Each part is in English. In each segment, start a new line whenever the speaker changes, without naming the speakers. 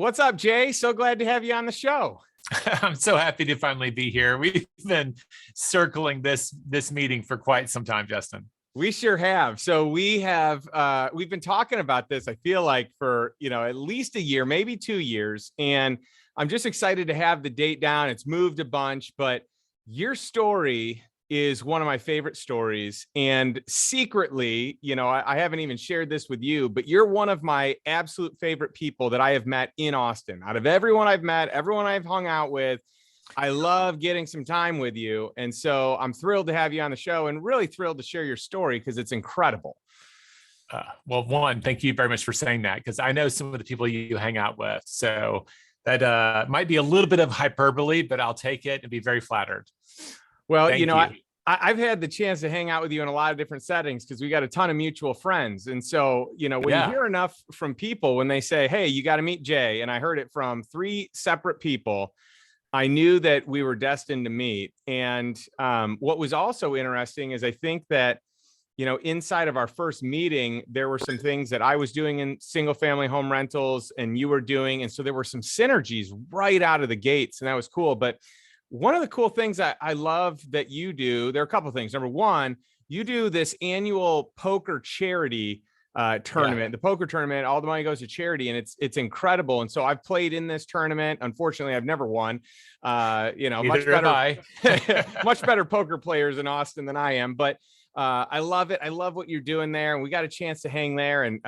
What's up, Jay? So glad to have you on the show.
I'm so happy to finally be here. We've been circling this meeting for quite some time, Justin.
We sure have. So we've been talking about this, I feel like for, at least a year, maybe 2 years. And I'm just excited to have the date down. It's moved a bunch, but your story is one of my favorite stories. And secretly, I haven't even shared this with you, but you're one of my absolute favorite people that I have met in Austin. Out of everyone I've met, everyone I've hung out with, I love getting some time with you. And so I'm thrilled to have you on the show and really thrilled to share your story because it's incredible.
Well, one, thank you very much for saying that, because I know some of the people you hang out with. So that might be a little bit of hyperbole, but I'll take it and be very flattered.
Well, I've had the chance to hang out with you in a lot of different settings because we got a ton of mutual friends. And so, when you hear enough from people, when they say, hey, you got to meet Jay, and I heard it from 3 separate people, I knew that we were destined to meet. And what was also interesting is I think that, inside of our first meeting, there were some things that I was doing in single family home rentals and you were doing. And so there were some synergies right out of the gates, and that was cool. But one of the cool things I love that you do, there are a couple of things. Number one, you do this annual poker charity tournament, the poker tournament. All the money goes to charity, and it's incredible. And so I've played in this tournament. Unfortunately, I've never won. Much better poker players in Austin than I am, but I love it. I love what you're doing there, and we got a chance to hang there. And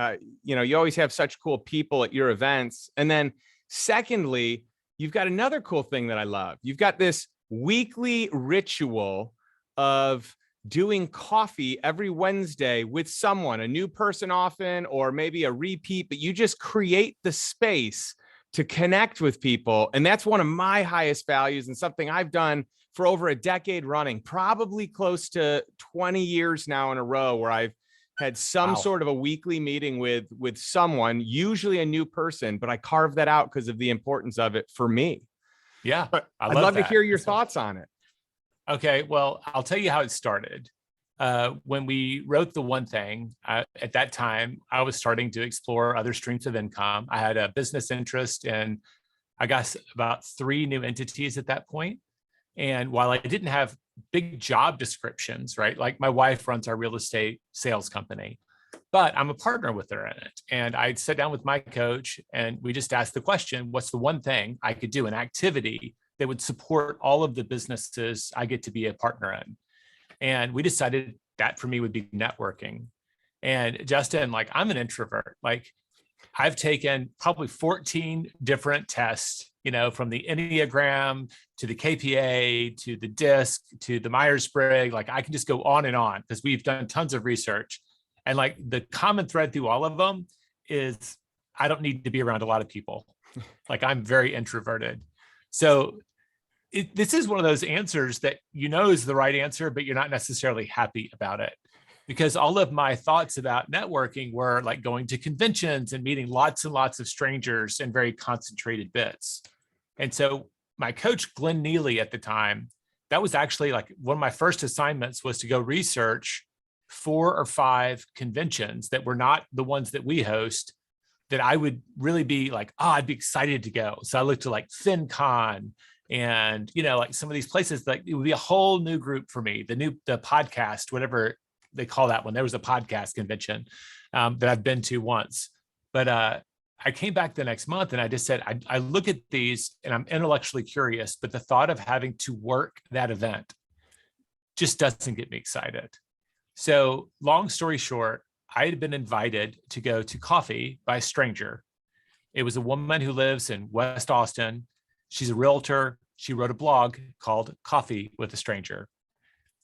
you always have such cool people at your events. And then secondly, you've got another cool thing that I love. You've got this weekly ritual of doing coffee every Wednesday with someone, a new person often, or maybe a repeat, but you just create the space to connect with people. And that's one of my highest values and something I've done for over a decade running, probably close to 20 years now in a row, where I've had some sort of a weekly meeting with someone, usually a new person, but I carved that out because of the importance of it for me.
Yeah.
I'd love to hear your thoughts on it.
Okay. Well, I'll tell you how it started. When we wrote The One Thing, at that time, I was starting to explore other streams of income. I had a business interest in, I guess, about 3 new entities at that point. And while I didn't have big job descriptions, right? Like my wife runs our real estate sales company, but I'm a partner with her in it. And I'd sit down with my coach and we just asked the question, what's the one thing I could do, an activity that would support all of the businesses I get to be a partner in? And we decided that for me would be networking. And Justin, I'm an introvert. I've taken probably 14 different tests, from the Enneagram to the KPA, to the DISC, to the Myers-Briggs. I can just go on and on because we've done tons of research. And the common thread through all of them is I don't need to be around a lot of people. I'm very introverted. So this is one of those answers that is the right answer, but you're not necessarily happy about it. Because all of my thoughts about networking were going to conventions and meeting lots and lots of strangers in very concentrated bits. And so my coach, Glenn Neely at the time, that was actually one of my first assignments was to go research 4 or 5 conventions that were not the ones that we host that I would really be I'd be excited to go. So I looked to FinCon and, some of these places it would be a whole new group for me, the podcast, whatever they call that one. There was a podcast convention that I've been to once, but I came back the next month and I just said, I look at these and I'm intellectually curious, but the thought of having to work that event just doesn't get me excited. So long story short, I had been invited to go to coffee by a stranger. It was a woman who lives in West Austin. She's a realtor. She wrote a blog called Coffee with a Stranger.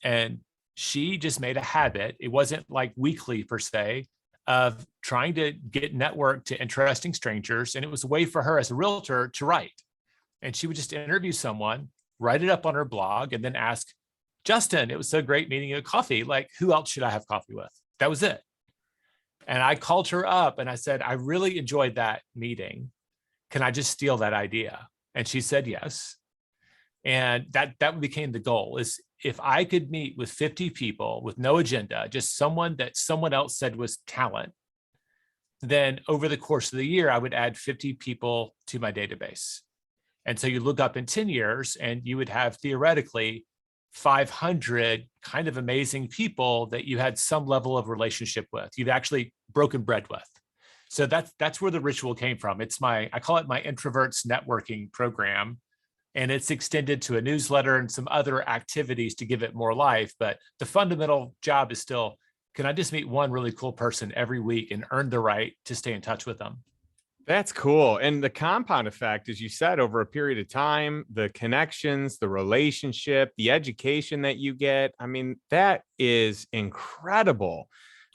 And she just made a habit. It wasn't weekly per se, of trying to get network to interesting strangers. And it was a way for her as a realtor to write. And she would just interview someone, write it up on her blog, and then ask, Justin, it was so great meeting you at coffee. Who else should I have coffee with? That was it. And I called her up and I said, I really enjoyed that meeting. Can I just steal that idea? And she said, yes. And that became the goal, is if I could meet with 50 people with no agenda, just someone that someone else said was talent, then over the course of the year, I would add 50 people to my database. And so you look up in 10 years and you would have theoretically 500 kind of amazing people that you had some level of relationship with, you've actually broken bread with. So that's where the ritual came from. I call it my introverts networking program. And it's extended to a newsletter and some other activities to give it more life. But the fundamental job is still, can I just meet one really cool person every week and earn the right to stay in touch with them?
That's cool. And the compound effect, as you said, over a period of time, the connections, the relationship, the education that you get, I mean, that is incredible.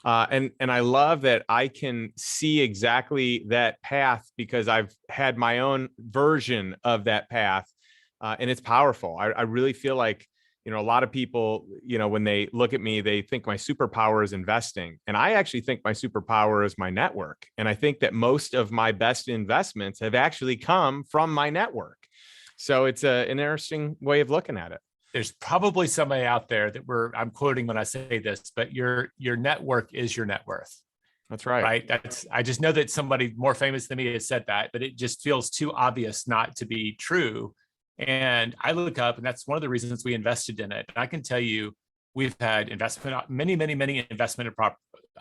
And I love that I can see exactly that path because I've had my own version of that path. And it's powerful. I really feel like, a lot of people, when they look at me, they think my superpower is investing. And I actually think my superpower is my network. And I think that most of my best investments have actually come from my network. So it's an interesting way of looking at it.
There's probably somebody out there that I'm quoting when I say this, but your network is your net worth.
That's right.
Right. I just know that somebody more famous than me has said that, but it just feels too obvious not to be true. And I look up, and that's one of the reasons we invested in it. And I can tell you, we've had many investment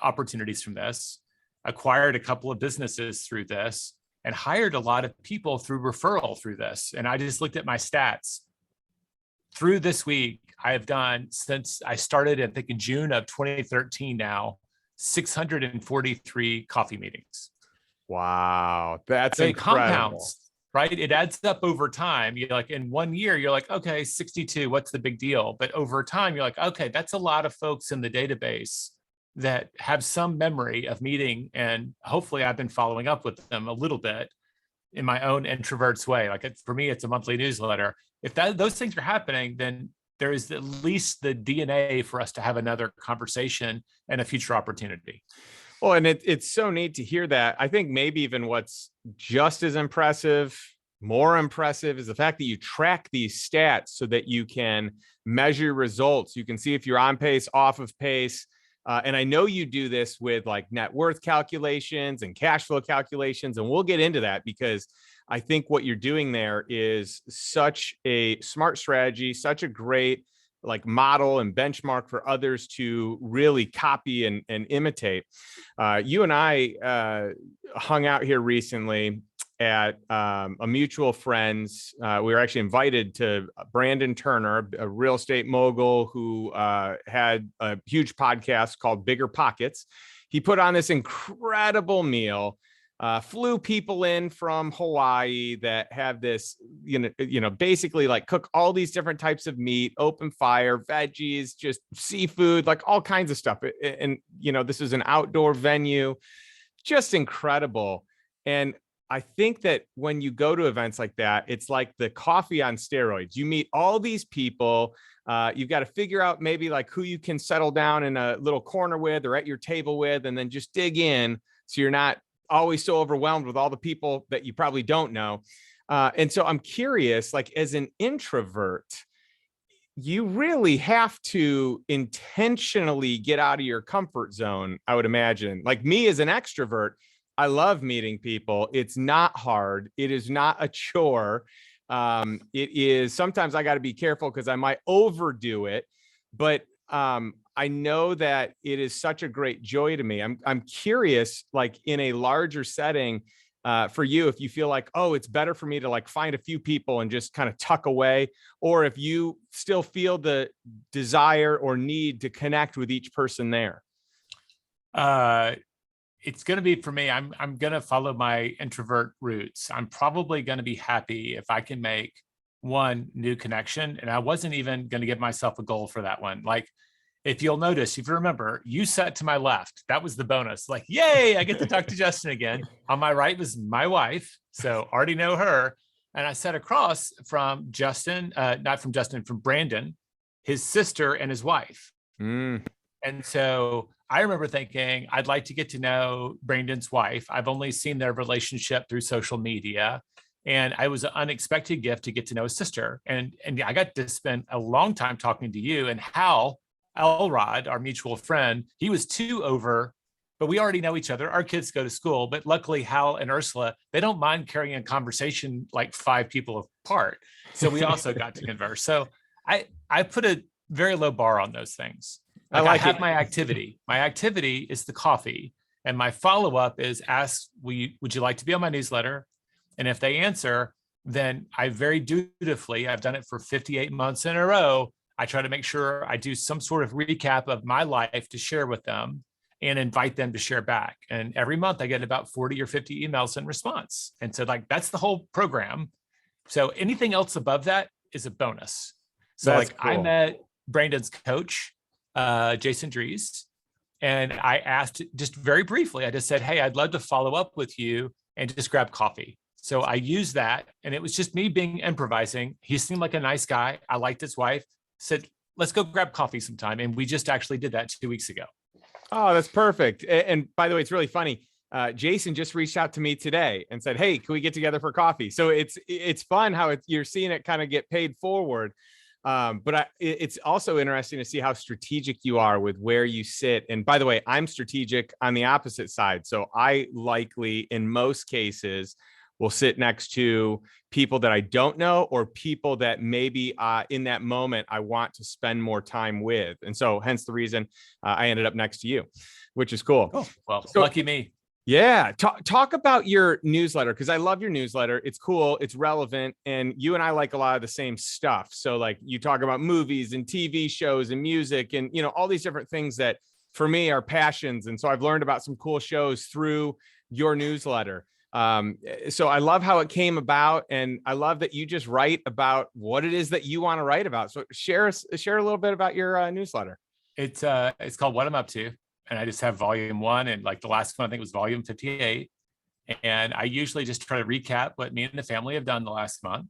opportunities from this, acquired a couple of businesses through this, and hired a lot of people through referral through this. And I just looked at my stats. Through this week, I have done, since I started, I think in June of 2013 now, 643 coffee meetings.
Wow. That's
so
incredible.
It compounds. Right? It adds up over time. You're like, in 1 year, you're like, okay, 62, what's the big deal? But over time, you're like, okay, that's a lot of folks in the database that have some memory of meeting. And hopefully I've been following up with them a little bit in my own introvert's way. Like for me, it's a monthly newsletter. If those things are happening, then there is at least the DNA for us to have another conversation and a future opportunity.
Well, and it's so neat to hear that. I think maybe even what's just as impressive, more impressive, is the fact that you track these stats so that you can measure results. You can see if you're on pace, off of pace. And I know you do this with like net worth calculations and cash flow calculations. And we'll get into that because I think what you're doing there is such a smart strategy, such a great like model and benchmark for others to really copy and imitate. You and I hung out here recently at a mutual friend's. We were actually invited to Brandon Turner, a real estate mogul who had a huge podcast called Bigger Pockets. He put on this incredible meal. Flew people in from Hawaii that have this, basically like cook all these different types of meat, open fire, veggies, just seafood, like all kinds of stuff. And, this is an outdoor venue, just incredible. And I think that when you go to events like that, it's like the coffee on steroids. You meet all these people. You've got to figure out maybe like who you can settle down in a little corner with or at your table with, and then just dig in so you're not always so overwhelmed with all the people that you probably don't know. And so I'm curious, like as an introvert, you really have to intentionally get out of your comfort zone, I would imagine. Like me as an extrovert, I love meeting people. It's not hard. It is not a chore. It is, sometimes I got to be careful because I might overdo it, but I know that it is such a great joy to me. I'm curious, like in a larger setting, for you, if you feel like, oh, it's better for me to like find a few people and just kind of tuck away, or if you still feel the desire or need to connect with each person there.
It's going to be, for me, I'm going to follow my introvert roots. I'm probably going to be happy if I can make one new connection. And I wasn't even going to give myself a goal for that one. Like, if you'll notice, if you remember, you sat to my left. That was the bonus. Like, yay, I get to talk to Justin again. On my right was my wife. So already know her. And I sat across from Justin, from Brandon, his sister and his wife.
Mm.
And so I remember thinking, I'd like to get to know Brandon's wife. I've only seen their relationship through social media. And I was an unexpected gift to get to know his sister. And I got to spend a long time talking to you, and Hal Elrod, our mutual friend, he was 2 over but we already know each other. Our kids go to school, but luckily Hal and Ursula, they don't mind carrying a conversation like 5 people apart. So we also got to converse. So I put a very low bar on those things. Like I have my activity. My activity is the coffee. And my follow-up is ask, would you like to be on my newsletter? And if they answer, then I very dutifully, I've done it for 58 months in a row. I try to make sure I do some sort of recap of my life to share with them and invite them to share back. And every month I get about 40 or 50 emails in response. And so like, that's the whole program. So anything else above that is a bonus. So that's like cool. I met Brandon's coach, Jason Dries, and I asked just very briefly, I just said, hey, I'd love to follow up with you and just grab coffee. So I used that, and it was just me being improvising. He seemed like a nice guy. I liked his wife. Said, let's go grab coffee sometime. And we just actually did that 2 weeks ago.
Oh, that's perfect. And by the way, it's really funny. Jason just reached out to me today and said, hey, can we get together for coffee? So it's fun how you're seeing it kind of get paid forward. But it's also interesting to see how strategic you are with where you sit. And by the way, I'm strategic on the opposite side. So I likely, in most cases, will sit next to people that I don't know, or people that maybe in that moment I want to spend more time with. And so hence the reason I ended up next to you, which is cool.
Oh, well, so, lucky me.
Yeah. Talk about your newsletter, because I love your newsletter. It's cool. It's relevant. And you and I like a lot of the same stuff. So like you talk about movies and TV shows and music and, all these different things that for me are passions. And so I've learned about some cool shows through your newsletter. So I love how it came about. And I love that you just write about what it is that you want to write about. So share a little bit about your newsletter.
It's called What I'm Up To. And I just have volume 1, and like the last one, I think was volume 58. And I usually just try to recap what me and the family have done the last month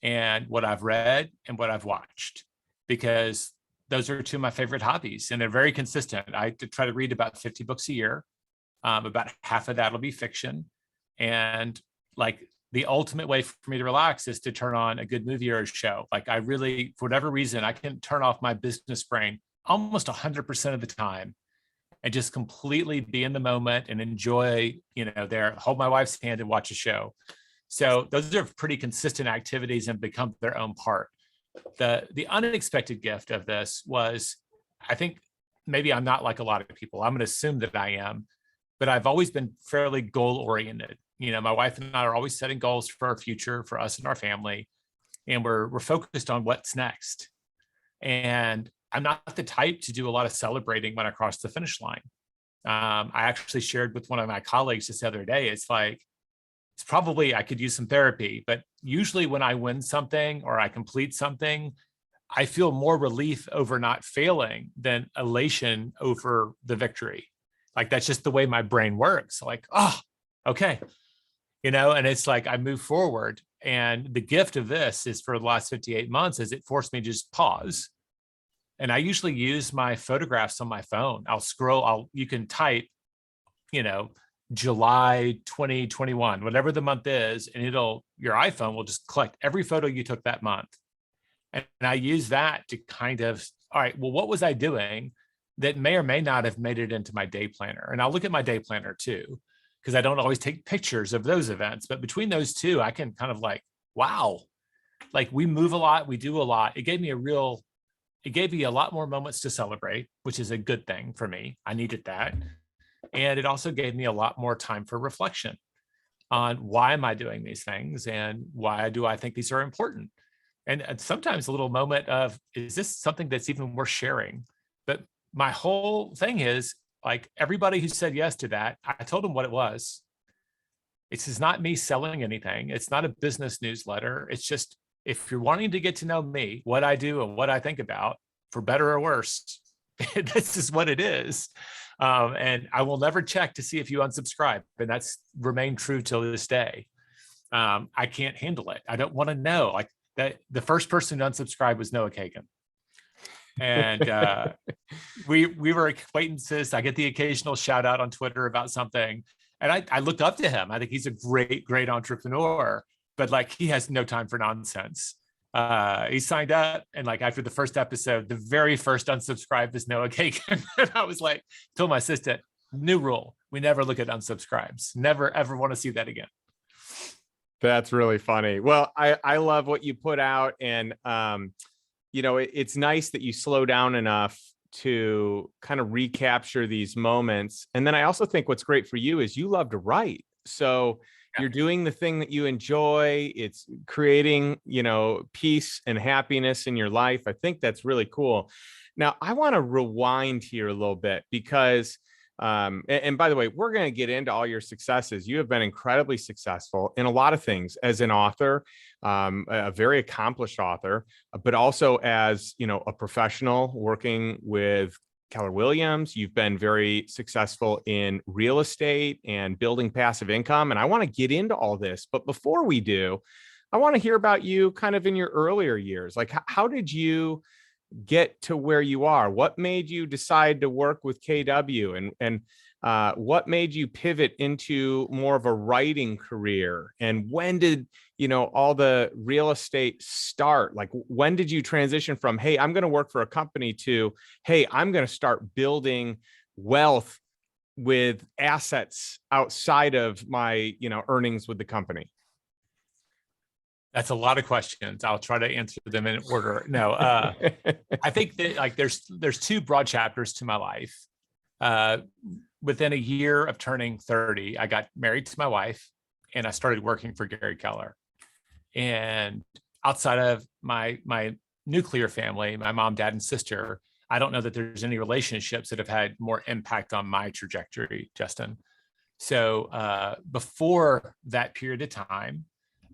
and what I've read and what I've watched, because those are 2 of my favorite hobbies, and they're very consistent. I try to read about 50 books a year. About half of that will be fiction. And like the ultimate way for me to relax is to turn on a good movie or a show. Like I really, for whatever reason, I can turn off my business brain almost 100% of the time and just completely be in the moment and enjoy, hold my wife's hand and watch a show. So those are pretty consistent activities and become their own part. The unexpected gift of this was, I think maybe I'm not like a lot of people. I'm going to assume that I am, but I've always been fairly goal oriented. My wife and I are always setting goals for our future, for us and our family, and we're focused on what's next. And I'm not the type to do a lot of celebrating when I cross the finish line. I actually shared with one of my colleagues just the other day, it's probably, I could use some therapy, but usually when I win something or I complete something, I feel more relief over not failing than elation over the victory. Like, that's just the way my brain works. Like, oh, okay. And it's like, I move forward. And the gift of this is, for the last 58 months, is it forced me to just pause. And I usually use my photographs on my phone. I'll scroll, you can type, July 2021, whatever the month is, and your iPhone will just collect every photo you took that month. And I use that to kind of, all right, well, what was I doing that may or may not have made it into my day planner? And I'll look at my day planner too, because I don't always take pictures of those events. But between those 2, I can kind of like, wow, like we move a lot, we do a lot. It gave me a lot more moments to celebrate, which is a good thing for me. I needed that. And it also gave me a lot more time for reflection on why am I doing these things and why do I think these are important? And sometimes a little moment of, is this something that's even worth sharing? But my whole thing is, like, everybody who said yes to that, I told them what it was. It's not me selling anything. It's not a business newsletter. It's just, if you're wanting to get to know me, what I do and what I think about, for better or worse, this is what it is. And I will never check to see if you unsubscribe. And that's remained true till this day. I can't handle it. I don't want to know. Like, that the first person to unsubscribe was Noah Kagan. And we were acquaintances. I get the occasional shout out on Twitter about something. And I look up to him. I think he's a great, great entrepreneur, but like, he has no time for nonsense. He signed up, and like, after the first episode, the very first unsubscribe is Noah Kagan. And I was like, told my assistant, new rule. We never look at unsubscribes. Never, ever want to see that again.
That's really funny. Well, I love what you put out. And, it's nice that you slow down enough to kind of recapture these moments. And then I also think what's great for you is you love to write. So you're doing the thing that you enjoy. It's creating, peace and happiness in your life. I think that's really cool. Now, I want to rewind here a little bit because, and by the way, we're going to get into all your successes. You have been incredibly successful in a lot of things as an author, a very accomplished author, but also as, a professional working with Keller Williams. You've been very successful in real estate and building passive income. And I want to get into all this. But before we do, I want to hear about you kind of in your earlier years. Like, how did you get to where you are? What made you decide to work with KW, and what made you pivot into more of a writing career? And when did, all the real estate start? Like, when did you transition from, hey, I'm going to work for a company to, hey, I'm going to start building wealth with assets outside of my, earnings with the company?
That's a lot of questions. I'll try to answer them in order. No, I think that there's two broad chapters to my life. Within a year of turning 30, I got married to my wife and I started working for Gary Keller. And outside of my nuclear family, my mom, dad, and sister, I don't know that there's any relationships that have had more impact on my trajectory, Justin. So before that period of time,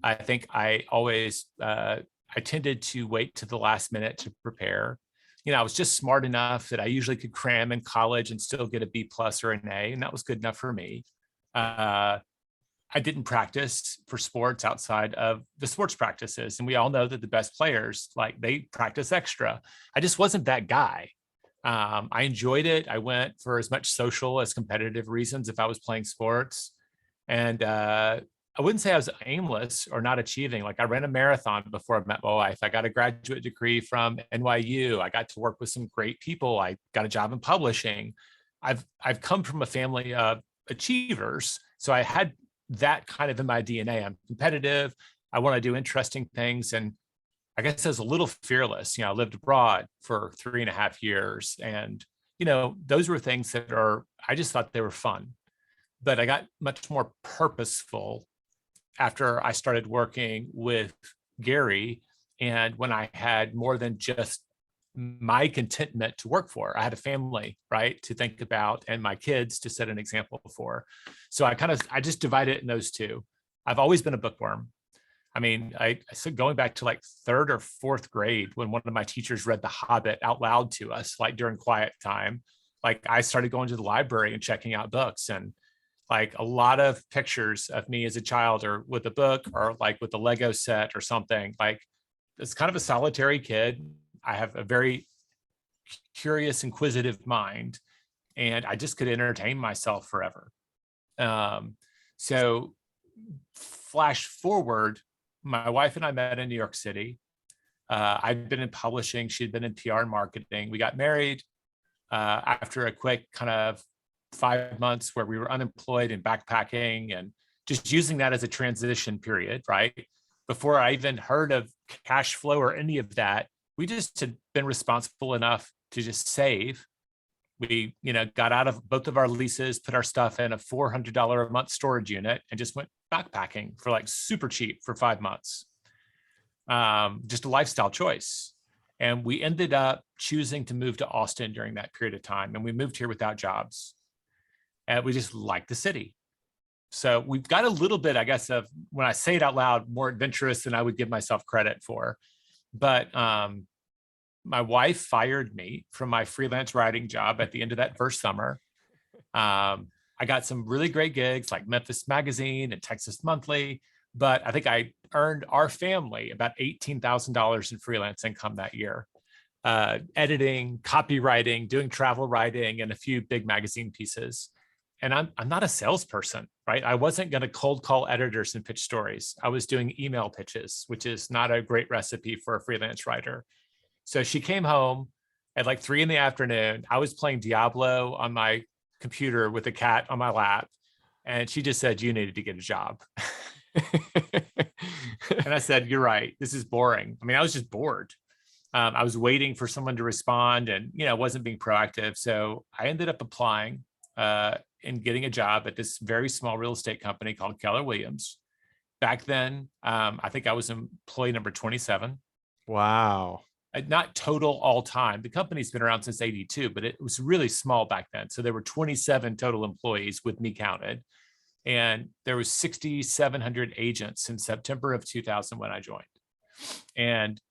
I think I always, I tended to wait to the last minute to prepare. I was just smart enough that I usually could cram in college and still get a B+ or an A, and that was good enough for me. I didn't practice for sports outside of the sports practices. And we all know that the best players, they practice extra. I just wasn't that guy. I enjoyed it. I went for as much social as competitive reasons if I was playing sports. And I wouldn't say I was aimless or not achieving. Like, I ran a marathon before I met my wife. I got a graduate degree from NYU. I got to work with some great people. I got a job in publishing. I've come from a family of achievers. So I had that kind of in my DNA. I'm competitive. I want to do interesting things. And I guess I was a little fearless. I lived abroad for 3.5 years. And, those were things that I just thought they were fun. But I got much more purposeful after I started working with Gary, and when I had more than just my contentment to work for. I had a family, right, to think about, and my kids to set an example for. So I just divide it in those two. I've always been a bookworm. I mean, I said going back to 3rd or 4th grade, when one of my teachers read The Hobbit out loud to us, during quiet time, I started going to the library and checking out books. And a lot of pictures of me as a child, or with a book, or with a Lego set or something. It's kind of a solitary kid. I have a very curious, inquisitive mind, and I just could entertain myself forever. So flash forward, my wife and I met in New York City. I'd been in publishing. She'd been in PR and marketing. We got married after a quick kind of 5 months where we were unemployed and backpacking and just using that as a transition period, right? Before I even heard of cash flow or any of that, we just had been responsible enough to just save. We, got out of both of our leases, put our stuff in a $400 a month storage unit, and just went backpacking for super cheap for 5 months. Just a lifestyle choice. And we ended up choosing to move to Austin during that period of time. And we moved here without jobs. And we just liked the city. So we've got a little bit, I guess, of, when I say it out loud, more adventurous than I would give myself credit for. But my wife fired me from my freelance writing job at the end of that first summer. I got some really great gigs like Memphis Magazine and Texas Monthly, but I think I earned our family about $18,000 in freelance income that year. Editing, copywriting, doing travel writing, and a few big magazine pieces. And I'm not a salesperson, right? I wasn't going to cold call editors and pitch stories. I was doing email pitches, which is not a great recipe for a freelance writer. So she came home at 3 p.m. I was playing Diablo on my computer with a cat on my lap. And she just said, you needed to get a job. And I said, you're right. This is boring. I mean, I was just bored. I was waiting for someone to respond and, wasn't being proactive. So I ended up applying and getting a job at this very small real estate company called Keller Williams. Back then, I think I was employee number 27.
Wow.
Not total all time. The company's been around since 82, but it was really small back then. So there were 27 total employees with me counted. And there was 6,700 agents in September of 2000 when I joined. And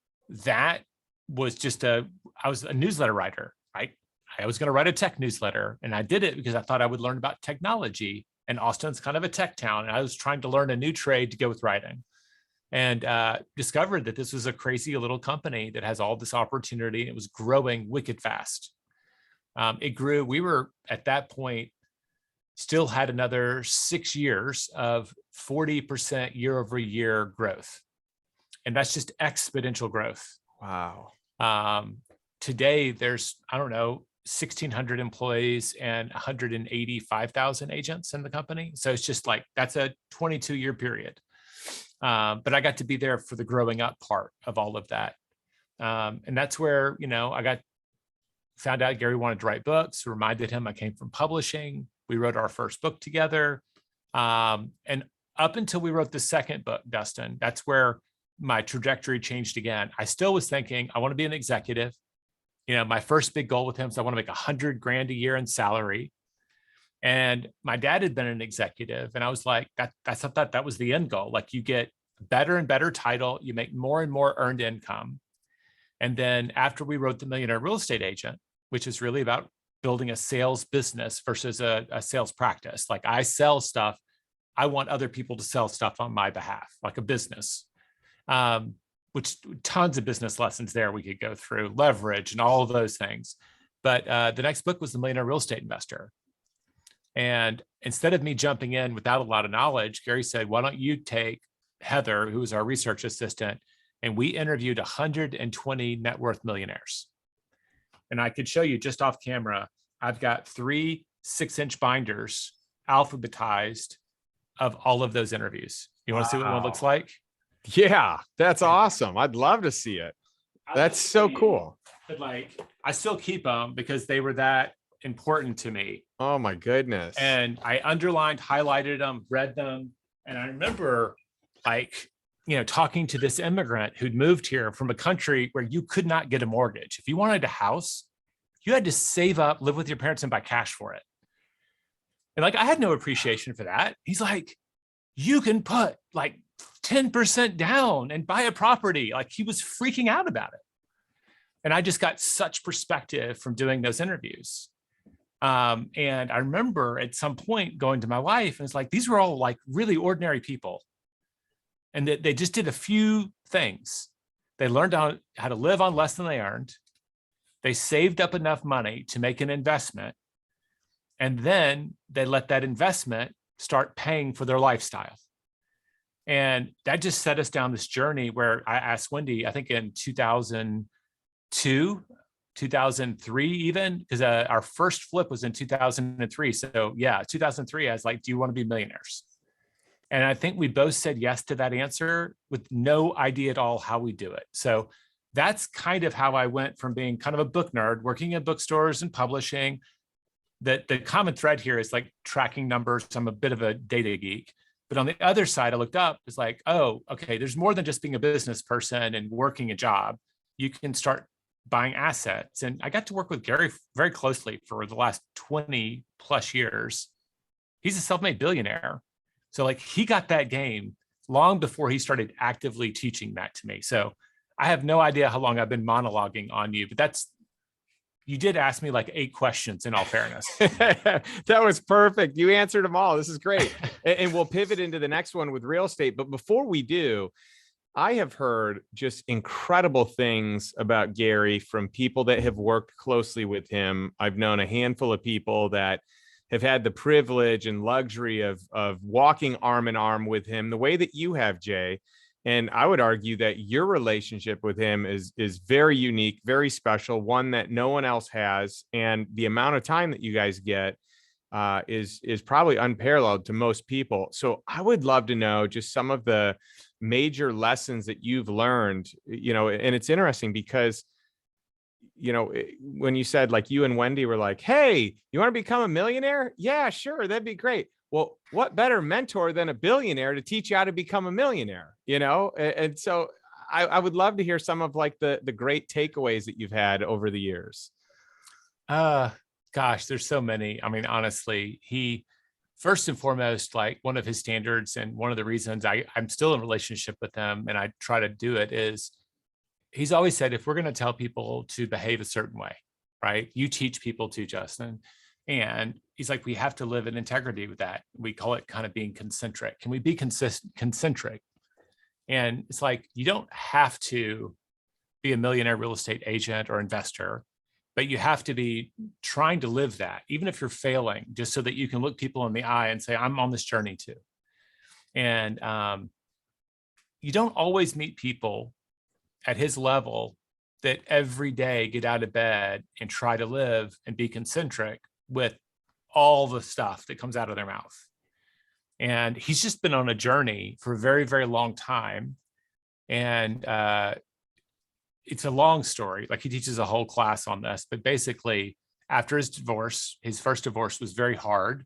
that was I was a newsletter writer, right? I was going to write a tech newsletter, and I did it because I thought I would learn about technology. And Austin's kind of a tech town. And I was trying to learn a new trade to go with writing, and discovered that this was a crazy little company that has all this opportunity. It was growing wicked fast. It grew. We were at that point still had another 6 years of 40% year over year growth. And that's just exponential growth.
Wow.
Today there's, I don't know, 1,600 employees and 185,000 agents in the company. So it's just like, that's a 22-year period. But I got to be there for the growing up part of all of that. And that's where, I found out Gary wanted to write books, reminded him I came from publishing. We wrote our first book together. And up until we wrote the second book, Dustin, that's where my trajectory changed again. I still was thinking, I want to be an executive. My first big goal with him is I want to make $100,000 a year in salary. And my dad had been an executive. And I was like, I thought that was the end goal. Like, you get better and better title, you make more and more earned income. And then after we wrote The Millionaire Real Estate Agent, which is really about building a sales business versus a sales practice. Like, I sell stuff. I want other people to sell stuff on my behalf, like a business, which tons of business lessons there we could go through, leverage and all of those things. But the next book was The Millionaire Real Estate Investor. And instead of me jumping in without a lot of knowledge, Gary said, why don't you take Heather, who was our research assistant, and we interviewed 120 net worth millionaires. And I could show you just off camera, I've got 3 6-inch binders alphabetized of all of those interviews. You want to see what one looks like?
Yeah, that's awesome. I'd love to see it. That's so cool.
But I still keep them because they were that important to me.
Oh my goodness.
And I underlined, highlighted them, read them. And I remember talking to this immigrant who'd moved here from a country where you could not get a mortgage. If you wanted a house, you had to save up, live with your parents, and buy cash for it. And I had no appreciation for that. He's like, you can put 10% down and buy a property. He was freaking out about it. And I just got such perspective from doing those interviews. And I remember at some point going to my wife, and it's like, these were all really ordinary people. And they just did a few things. They learned how to live on less than they earned. They saved up enough money to make an investment. And then they let that investment start paying for their lifestyle. And that just set us down this journey where I asked Wendy, I think in 2002, 2003 even, because our first flip was in 2003. So yeah, 2003, I was like, do you want to be millionaires? And I think we both said yes to that answer with no idea at all how we do it. So that's kind of how I went from being kind of a book nerd, working at bookstores and publishing. The common thread here is tracking numbers. I'm a bit of a data geek. But on the other side, I looked up, it's oh, okay, there's more than just being a business person and working a job. You can start buying assets. And I got to work with Gary very closely for the last 20 plus years. He's a self-made billionaire. So he got that game long before he started actively teaching that to me. So I have no idea how long I've been monologuing on you, but you did ask me 8 questions in all fairness.
That was perfect. You answered them all. This is great. And we'll pivot into the next one with real estate. But before we do, I have heard just incredible things about Gary from people that have worked closely with him. I've known a handful of people that have had the privilege and luxury of walking arm in arm with him the way that you have, Jay. And I would argue that your relationship with him is very unique, very special, one that no one else has. And the amount of time that you guys get is probably unparalleled to most people. So I would love to know just some of the major lessons that you've learned, and it's interesting because, when you said like you and Wendy were like, hey, you want to become a millionaire? Yeah, sure. That'd be great. Well, what better mentor than a billionaire to teach you how to become a millionaire, And so I would love to hear some of like the great takeaways that you've had over the years.
Gosh, there's so many. I mean, honestly, he first and foremost, like one of his standards and one of the reasons I'm still in relationship with him and I try to do it is he's always said, if we're going to tell people to behave a certain way, right? You teach people to, Justin. And he's like, we have to live in integrity with that. We call it kind of being concentric. Can we be concentric? And it's like, you don't have to be a millionaire real estate agent or investor, but you have to be trying to live that, even if you're failing, just so that you can look people in the eye and say, I'm on this journey too. And you don't always meet people at his level that every day get out of bed and try to live and be concentric with all the stuff that comes out of their mouth. And he's just been on a journey for a very, very long time. And it's a long story. Like he teaches a whole class on this, but basically after his divorce, his first divorce was very hard.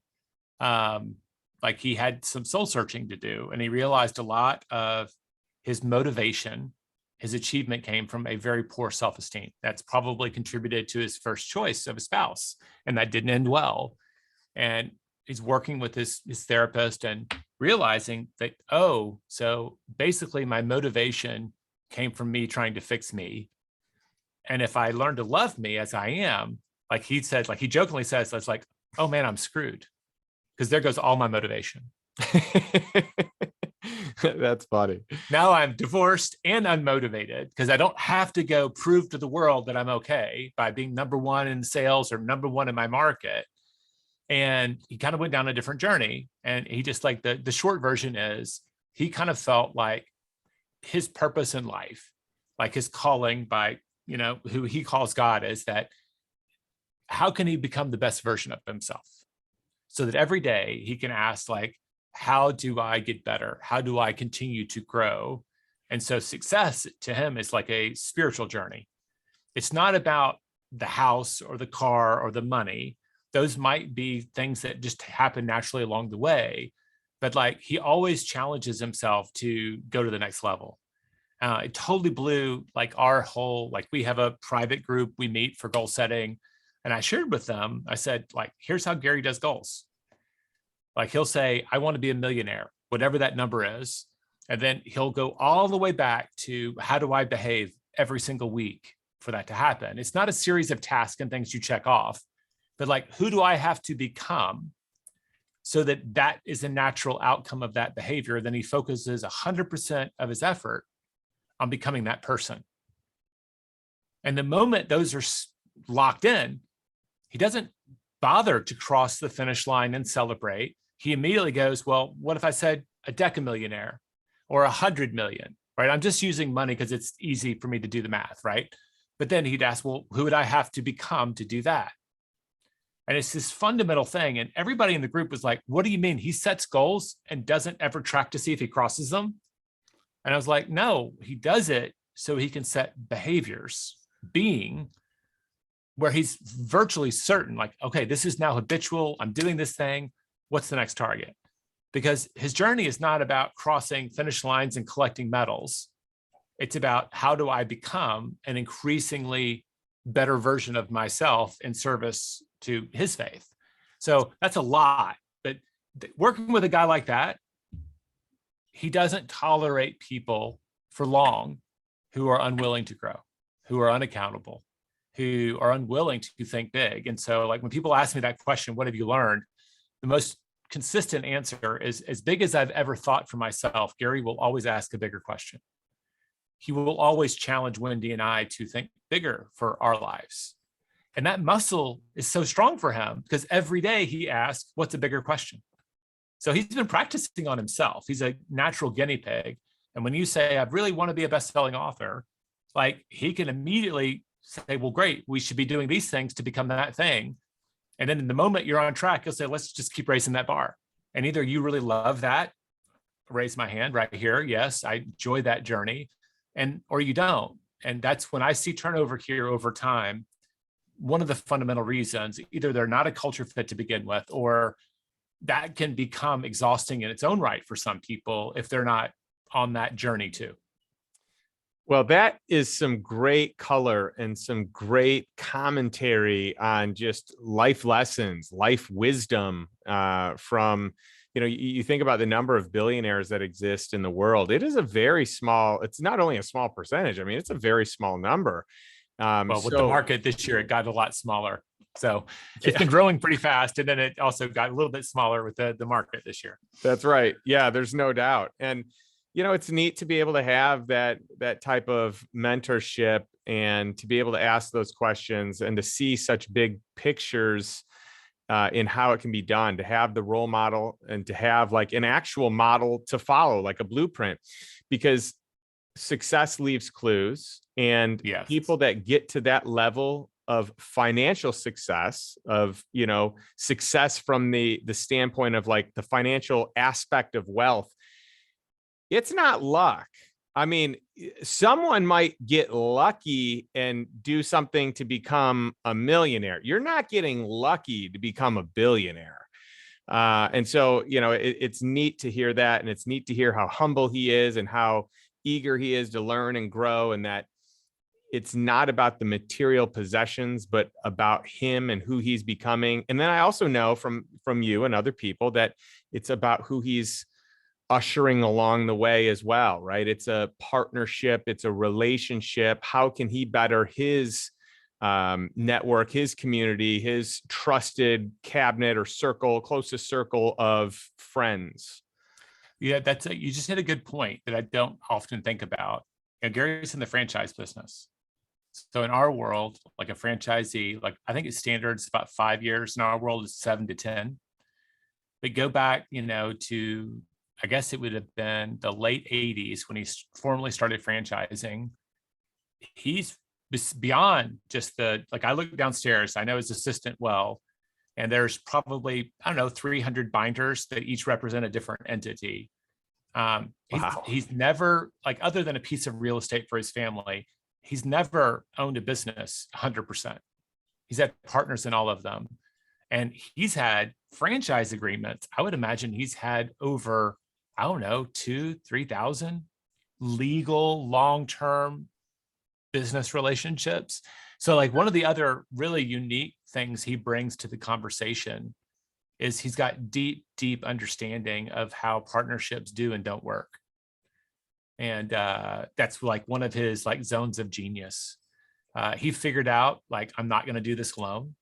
Like he had some soul searching to do, and he realized a lot of his motivation, his achievement came from a very poor self-esteem. That's probably contributed to his first choice of a spouse, and that didn't end well. And he's working with his therapist and realizing that, oh, so basically my motivation came from me trying to fix me. And if I learn to love me as I am, like he said, like he jokingly says, that's like, oh man, I'm screwed. Because there goes all my motivation.
That's funny.
Now I'm divorced and unmotivated because I don't have to go prove to the world that I'm okay by being number one in sales or number one in my market. And he kind of went down a different journey. And he just like the short version is he kind of felt like his purpose in life, like his calling by, who he calls God, is that how can he become the best version of himself? So that every day he can ask like, how do I get better? How do I continue to grow? And so success to him is like a spiritual journey. It's not about the house or the car or the money. Those might be things that just happen naturally along the way. But like he always challenges himself to go to the next level. It totally blew like our whole, like we have a private group we meet for goal setting. And I shared with them, I said, like, here's how Gary does goals. Like he'll say, I want to be a millionaire, whatever that number is. And then he'll go all the way back to how do I behave every single week for that to happen? It's not a series of tasks and things you check off, but like, who do I have to become so that that is a natural outcome of that behavior? Then he focuses 100% of his effort on becoming that person. And the moment those are locked in, he doesn't bother to cross the finish line and celebrate. He immediately goes, well, what if I said a decamillionaire or 100 million, right? I'm just using money because it's easy for me to do the math, right? But then he'd ask, well, who would I have to become to do that? And it's this fundamental thing. And everybody in the group was like, what do you mean? He sets goals and doesn't ever track to see if he crosses them? And I was like, no, he does it so he can set behaviors, being where he's virtually certain, like, okay, this is now habitual. I'm doing this thing. What's the next target? Because his journey is not about crossing finish lines and collecting medals. It's about how do I become an increasingly better version of myself in service to his faith. So that's a lot. But working with a guy like that, he doesn't tolerate people for long who are unwilling to grow, who are unaccountable, who are unwilling to think big. And so like when people ask me that question, what have you learned? The most consistent answer is, as big as I've ever thought for myself, Gary will always ask a bigger question. He will always challenge Wendy and I to think bigger for our lives. And that muscle is so strong for him because every day he asks, what's a bigger question? So he's been practicing on himself. He's a natural guinea pig. And when you say, I really want to be a best-selling author, like he can immediately say, well, great, we should be doing these things to become that thing. And then in the moment you're on track, you'll say, let's just keep raising that bar. And either you really love that, raise my hand right here. Yes, I enjoy that journey. Or you don't. And that's when I see turnover here over time. One of the fundamental reasons, either they're not a culture fit to begin with, or that can become exhausting in its own right for some people if they're not on that journey too.
Well, that is some great color and some great commentary on just life lessons, life wisdom from, you think about the number of billionaires that exist in the world. It is a very small, it's not only a small percentage. I mean, it's a very small number.
Well, with the market this year, it got a lot smaller. So it's been growing pretty fast. And then it also got a little bit smaller with the market this year.
That's right. Yeah, there's no doubt. And, it's neat to be able to have that type of mentorship and to be able to ask those questions and to see such big pictures in how it can be done, to have the role model and to have like an actual model to follow, like a blueprint, because success leaves clues. And people that get to that level of financial success, of, success from the standpoint of like the financial aspect of wealth, it's not luck. I mean, someone might get lucky and do something to become a millionaire. You're not getting lucky to become a billionaire. And so, it's neat to hear that. And it's neat to hear how humble he is and how eager he is to learn and grow, and that it's not about the material possessions, but about him and who he's becoming. And then I also know from you and other people that it's about who he's ushering along the way as well, right? It's a partnership. It's a relationship. How can he better his network, his community, his trusted cabinet or closest circle of friends?
Yeah, you just hit a good point that I don't often think about. Gary's in the franchise business. So in our world, like a franchisee, like I think its standards about 5 years. In our world, is 7 to 10. But go back, to, I guess it would have been the late 80s when he formally started franchising. He's beyond just I look downstairs, I know his assistant well, and there's probably, 300 binders that each represent a different entity. He's never, other than a piece of real estate for his family, he's never owned a business 100%. He's had partners in all of them. And he's had franchise agreements. I would imagine he's had over, 2,000-3,000 legal long-term business relationships. So one of the other really unique things he brings to the conversation is he's got deep, deep understanding of how partnerships do and don't work. And that's one of his zones of genius. He figured out I'm not going to do this alone.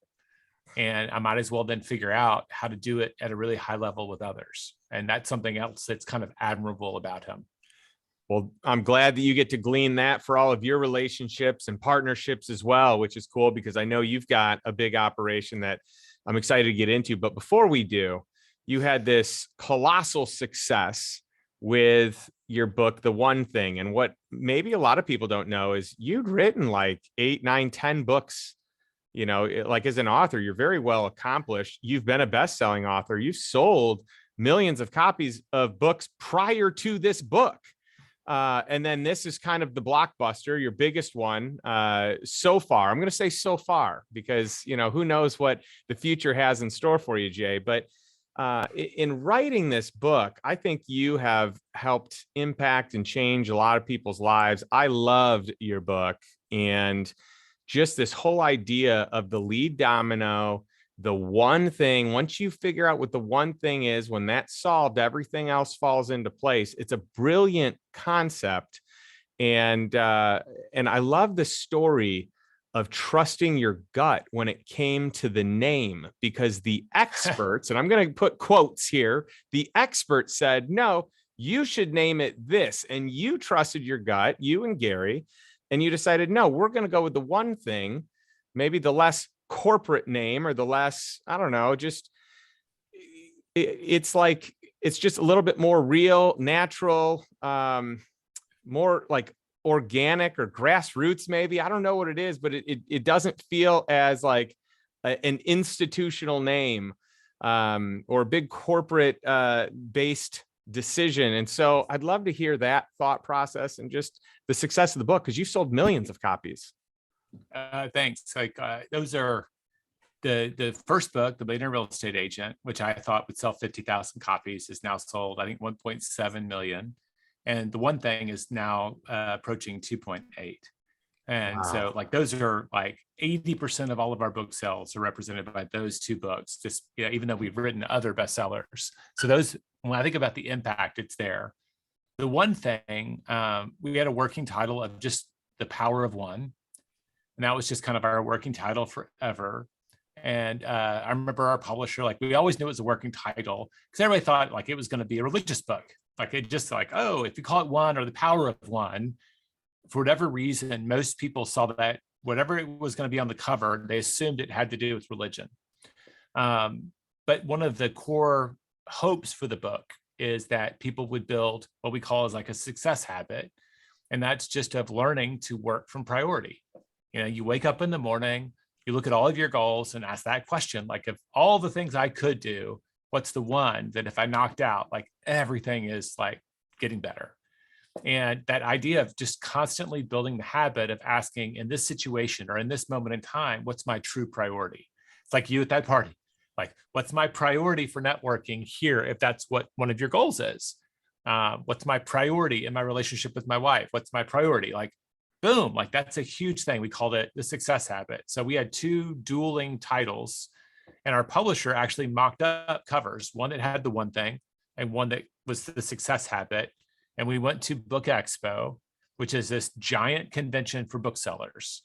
And I might as well then figure out how to do it at a really high level with others. And that's something else that's kind of admirable about him.
Well, I'm glad that you get to glean that for all of your relationships and partnerships as well, which is cool because I know you've got a big operation that I'm excited to get into. But before we do, you had this colossal success with your book, The One Thing. And what maybe a lot of people don't know is you'd written 8, 9, 10 books. As an author, you're very well accomplished. You've been a best-selling author. You've sold millions of copies of books prior to this book. And then this is kind of the blockbuster, your biggest one so far. I'm going to say so far because, who knows what the future has in store for you, Jay. But in writing this book, I think you have helped impact and change a lot of people's lives. I loved your book, and just this whole idea of the lead domino, the one thing. Once you figure out what the one thing is, when that's solved, everything else falls into place. It's a brilliant concept. And I love the story of trusting your gut when it came to the name, because the experts, and I'm going to put quotes here, the expert said, no, you should name it this. And you trusted your gut, you and Gary, and you decided, no, we're going to go with the one thing, maybe the less corporate name or the less, I don't know, just it's just a little bit more real, natural, more organic or grassroots, maybe. I don't know what it is, but it doesn't feel as an institutional name or a big corporate based decision. And so I'd love to hear that thought process and just the success of the book, because you sold millions of copies.
Thanks. Those are the first book, The Millionaire Real Estate Agent, which I thought would sell 50,000 copies, is now sold, I think, 1.7 million. And The One Thing is now approaching 2.8. And so those are 80% of all of our book sales are represented by those two books, just even though we've written other bestsellers. So those, when I think about the impact, it's there. The One Thing, we had a working title of just The Power of One. And that was just kind of our working title forever. And I remember our publisher, we always knew it was a working title because everybody thought it was going to be a religious book. It just oh, if you call it One or The Power of One, for whatever reason, most people saw that whatever it was going to be on the cover, they assumed it had to do with religion. But one of the core hopes for the book is that people would build what we call as a success habit. And that's just of learning to work from priority. You wake up in the morning, you look at all of your goals and ask that question, if all the things I could do, what's the one that if I knocked out, everything is getting better. And that idea of just constantly building the habit of asking, in this situation or in this moment in time, what's my true priority? It's like you at that party. What's my priority for networking here, if that's what one of your goals is? What's my priority in my relationship with my wife? What's my priority? Boom, that's a huge thing. We called it the success habit. So we had two dueling titles, and our publisher actually mocked up covers, one that had The One Thing and one that was the success habit. And we went to Book Expo, which is this giant convention for booksellers.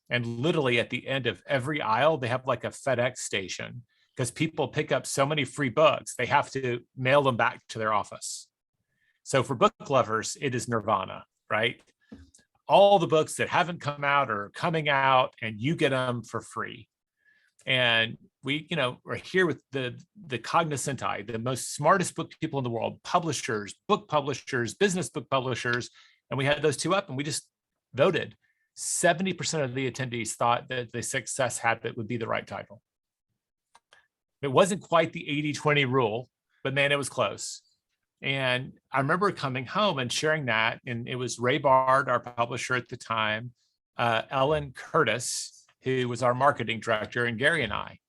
And literally at the end of every aisle, they have a FedEx station, because people pick up so many free books, they have to mail them back to their office. So for book lovers, it is nirvana, right? All the books that haven't come out are coming out, and you get them for free. And we, are here with the cognoscenti, the most smartest book people in the world, publishers, book publishers, business book publishers. And we had those two up, and we just voted. 70% of the attendees thought that the success habit would be the right title. It wasn't quite the 80-20 rule, but man, it was close. And I remember coming home and sharing that, and it was Ray Bard, our publisher at the time, Ellen Curtis, who was our marketing director, and Gary and I.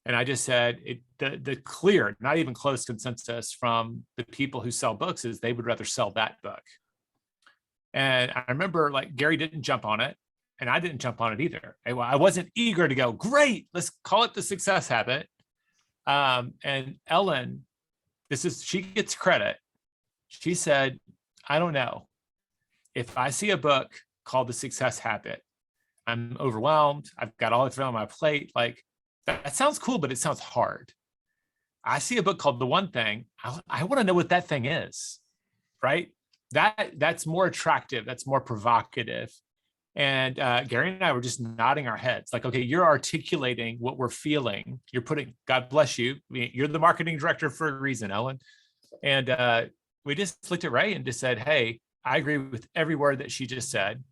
And I just said, the clear, not even close consensus from the people who sell books is they would rather sell that book. And I remember Gary didn't jump on it, and I didn't jump on it either. I wasn't eager to go, great, let's call it the success habit. And Ellen, she gets credit. She said, I don't know. If I see a book called The Success Habit, I'm overwhelmed. I've got all of it on my plate. That sounds cool, but it sounds hard. I see a book called The One Thing. I want to know what that thing is, right? That's more attractive. That's more provocative. And Gary and I were just nodding our heads okay, you're articulating what we're feeling. You're putting, God bless you. You're the marketing director for a reason, Ellen. And we just looked at Ray and just said, hey, I agree with every word that she just said.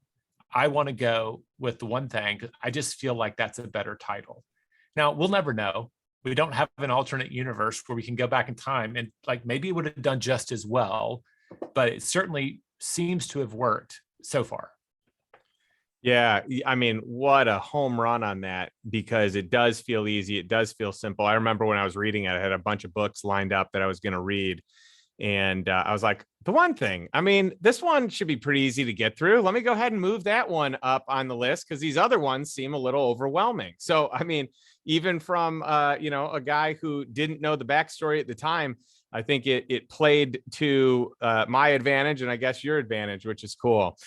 I want to go with The One Thing because I just feel like that's a better title. Now, we'll never know. We don't have an alternate universe where we can go back in time and maybe it would have done just as well, but it certainly seems to have worked so far.
Yeah, I mean, what a home run on that, because it does feel easy. It does feel simple. I remember when I was reading it, I had a bunch of books lined up that I was going to read. And I was like, The One Thing, I mean, this one should be pretty easy to get through. Let me go ahead and move that one up on the list because these other ones seem a little overwhelming. So, I mean, even from, a guy who didn't know the backstory at the time, I think it played to my advantage and I guess your advantage, which is cool.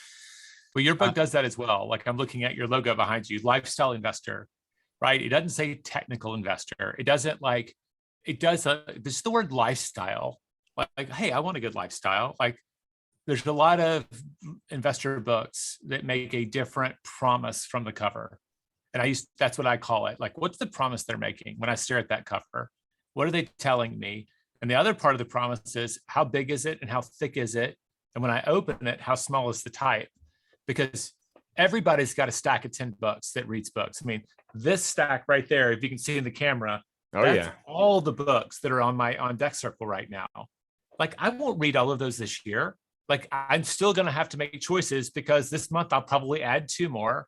Well, your book does that as well. I'm looking at your logo behind you, lifestyle investor, right? It doesn't say technical investor. It doesn't it does, just the word lifestyle. Hey, I want a good lifestyle. There's a lot of investor books that make a different promise from the cover. And that's what I call it. What's the promise they're making when I stare at that cover? What are they telling me? And the other part of the promise is how big is it and how thick is it? And when I open it, how small is the type? Because everybody's got a stack of 10 books that reads books. I mean, this stack right there, if you can see in the camera, that's all the books that are on deck circle right now. Like, I won't read all of those this year. Like, I'm still going to have to make choices because this month I'll probably add 2 more.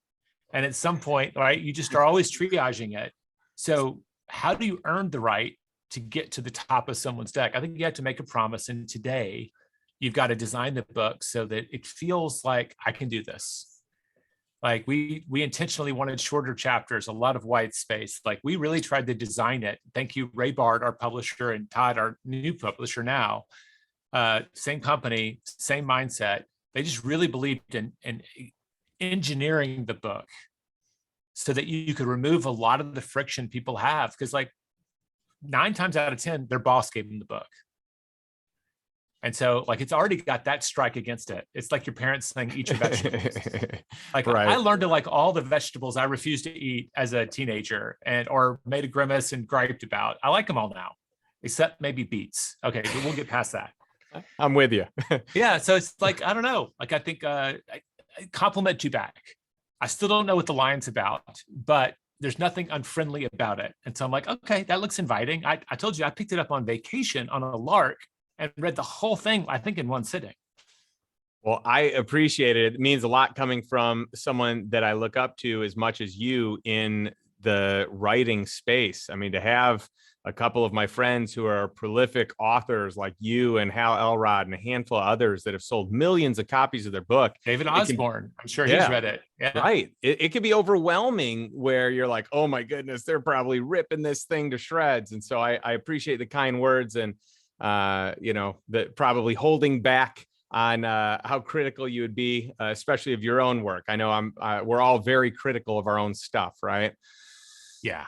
And at some point, right, you just are always triaging it. So how do you earn the right to get to the top of someone's deck? I think you have to make a promise. And today you've got to design the book so that it feels like I can do this. Like we intentionally wanted shorter chapters, a lot of white space. Like we really tried to design it. Thank you, Ray Bard, our publisher, and Todd, our new publisher now. Same company, same mindset. They just really believed in engineering the book so that you could remove a lot of the friction people have. Because like 9 times out of 10, their boss gave them the book. And so like, it's already got that strike against it. It's like your parents saying, eat your vegetables. Like right. I learned to like all the vegetables I refused to eat as a teenager or made a grimace and griped about. I like them all now, except maybe beets. Okay, but we'll get past that.
I'm with you.
Yeah, so it's like, I don't know. Like I think I compliment you back. I still don't know what the line's about, but there's nothing unfriendly about it. And so I'm like, okay, that looks inviting. I told you I picked it up on vacation on a lark and read the whole thing, I think, in one sitting.
Well, I appreciate it. It means a lot coming from someone that I look up to as much as you in the writing space. I mean, to have a couple of my friends who are prolific authors like you and Hal Elrod and a handful of others that have sold millions of copies of their book.
David Osborne, I'm sure he's read it. Yeah.
Right. It can be overwhelming where you're like, oh my goodness, they're probably ripping this thing to shreds. And so I appreciate the kind words and that probably holding back on how critical you would be, especially of your own work. I know we're all very critical of our own stuff, right?
Yeah.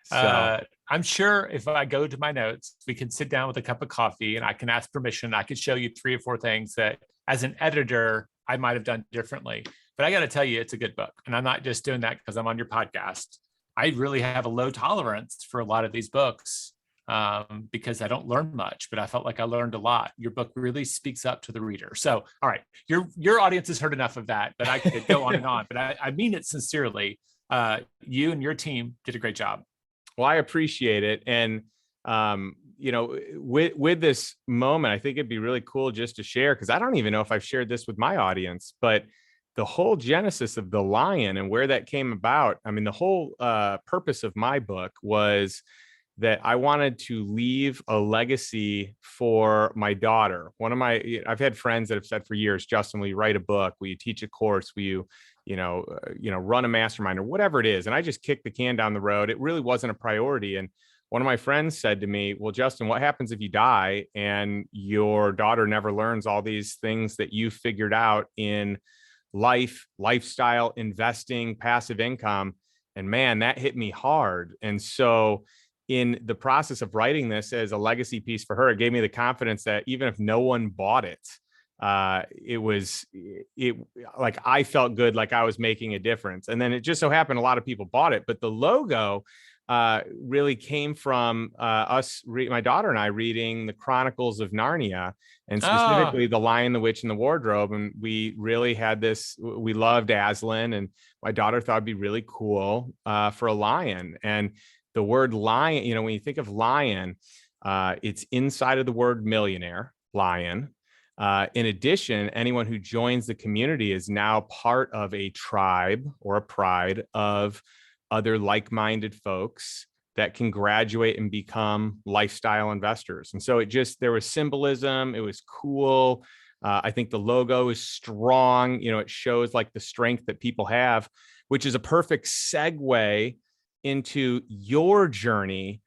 So I'm sure if I go to my notes, we can sit down with a cup of coffee and I can ask permission. I could show you 3 or 4 things that as an editor, I might've done differently, but I got to tell you, it's a good book. And I'm not just doing that because I'm on your podcast. I really have a low tolerance for a lot of these books. Because I don't learn much, but I felt like I learned a lot. Your book really speaks up to the reader. So, all right, your audience has heard enough of that, but I could go on and on, but I mean it sincerely. You and your team did a great job.
Well, I appreciate it. And, with this moment, I think it'd be really cool just to share, because I don't even know if I've shared this with my audience, but the whole genesis of The Lion and where that came about. I mean, the whole purpose of my book was that I wanted to leave a legacy for my daughter. I've had friends that have said for years, Justin, will you write a book? Will you teach a course? Will you, run a mastermind or whatever it is? And I just kicked the can down the road. It really wasn't a priority. And one of my friends said to me, well, Justin, what happens if you die and your daughter never learns all these things that you figured out in life, lifestyle, investing, passive income? And man, that hit me hard. And so in the process of writing this as a legacy piece for her, it gave me the confidence that even if no one bought it, like I felt good, like I was making a difference. And then it just so happened a lot of people bought it, but the logo really came from my daughter and I reading the Chronicles of Narnia, and specifically The Lion, the Witch, and the Wardrobe. And we really had this, we loved Aslan, and my daughter thought it'd be really cool for a lion. And the word lion, when you think of lion, it's inside of the word millionaire, lion. In addition, anyone who joins the community is now part of a tribe or a pride of other like-minded folks that can graduate and become lifestyle investors. And so there was symbolism. It was cool. I think the logo is strong. It shows like the strength that people have, which is a perfect segue into your journey,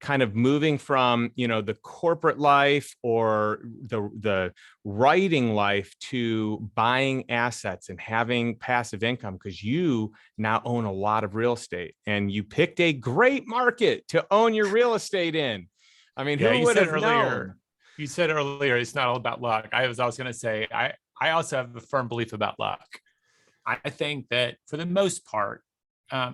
kind of moving from, the corporate life or the writing life to buying assets and having passive income, because you now own a lot of real estate and you picked a great market to own your real estate in. I mean, who would have known?
You said earlier, it's not all about luck. I was going to say, I also have a firm belief about luck. I think that for the most part,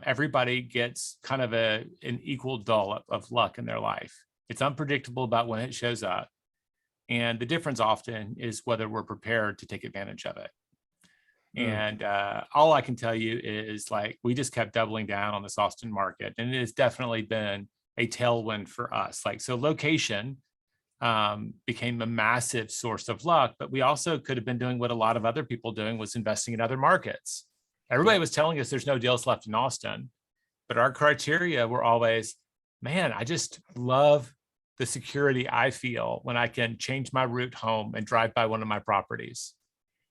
everybody gets kind of an equal dollop of luck in their life. It's unpredictable about when it shows up. And the difference often is whether we're prepared to take advantage of it. And all I can tell you is like, we just kept doubling down on this Austin market, and it has definitely been a tailwind for us. Like, so location became a massive source of luck, but we also could have been doing what a lot of other people doing, was investing in other markets. Everybody was telling us there's no deals left in Austin, but our criteria were always, man, I just love the security I feel when I can change my route home and drive by one of my properties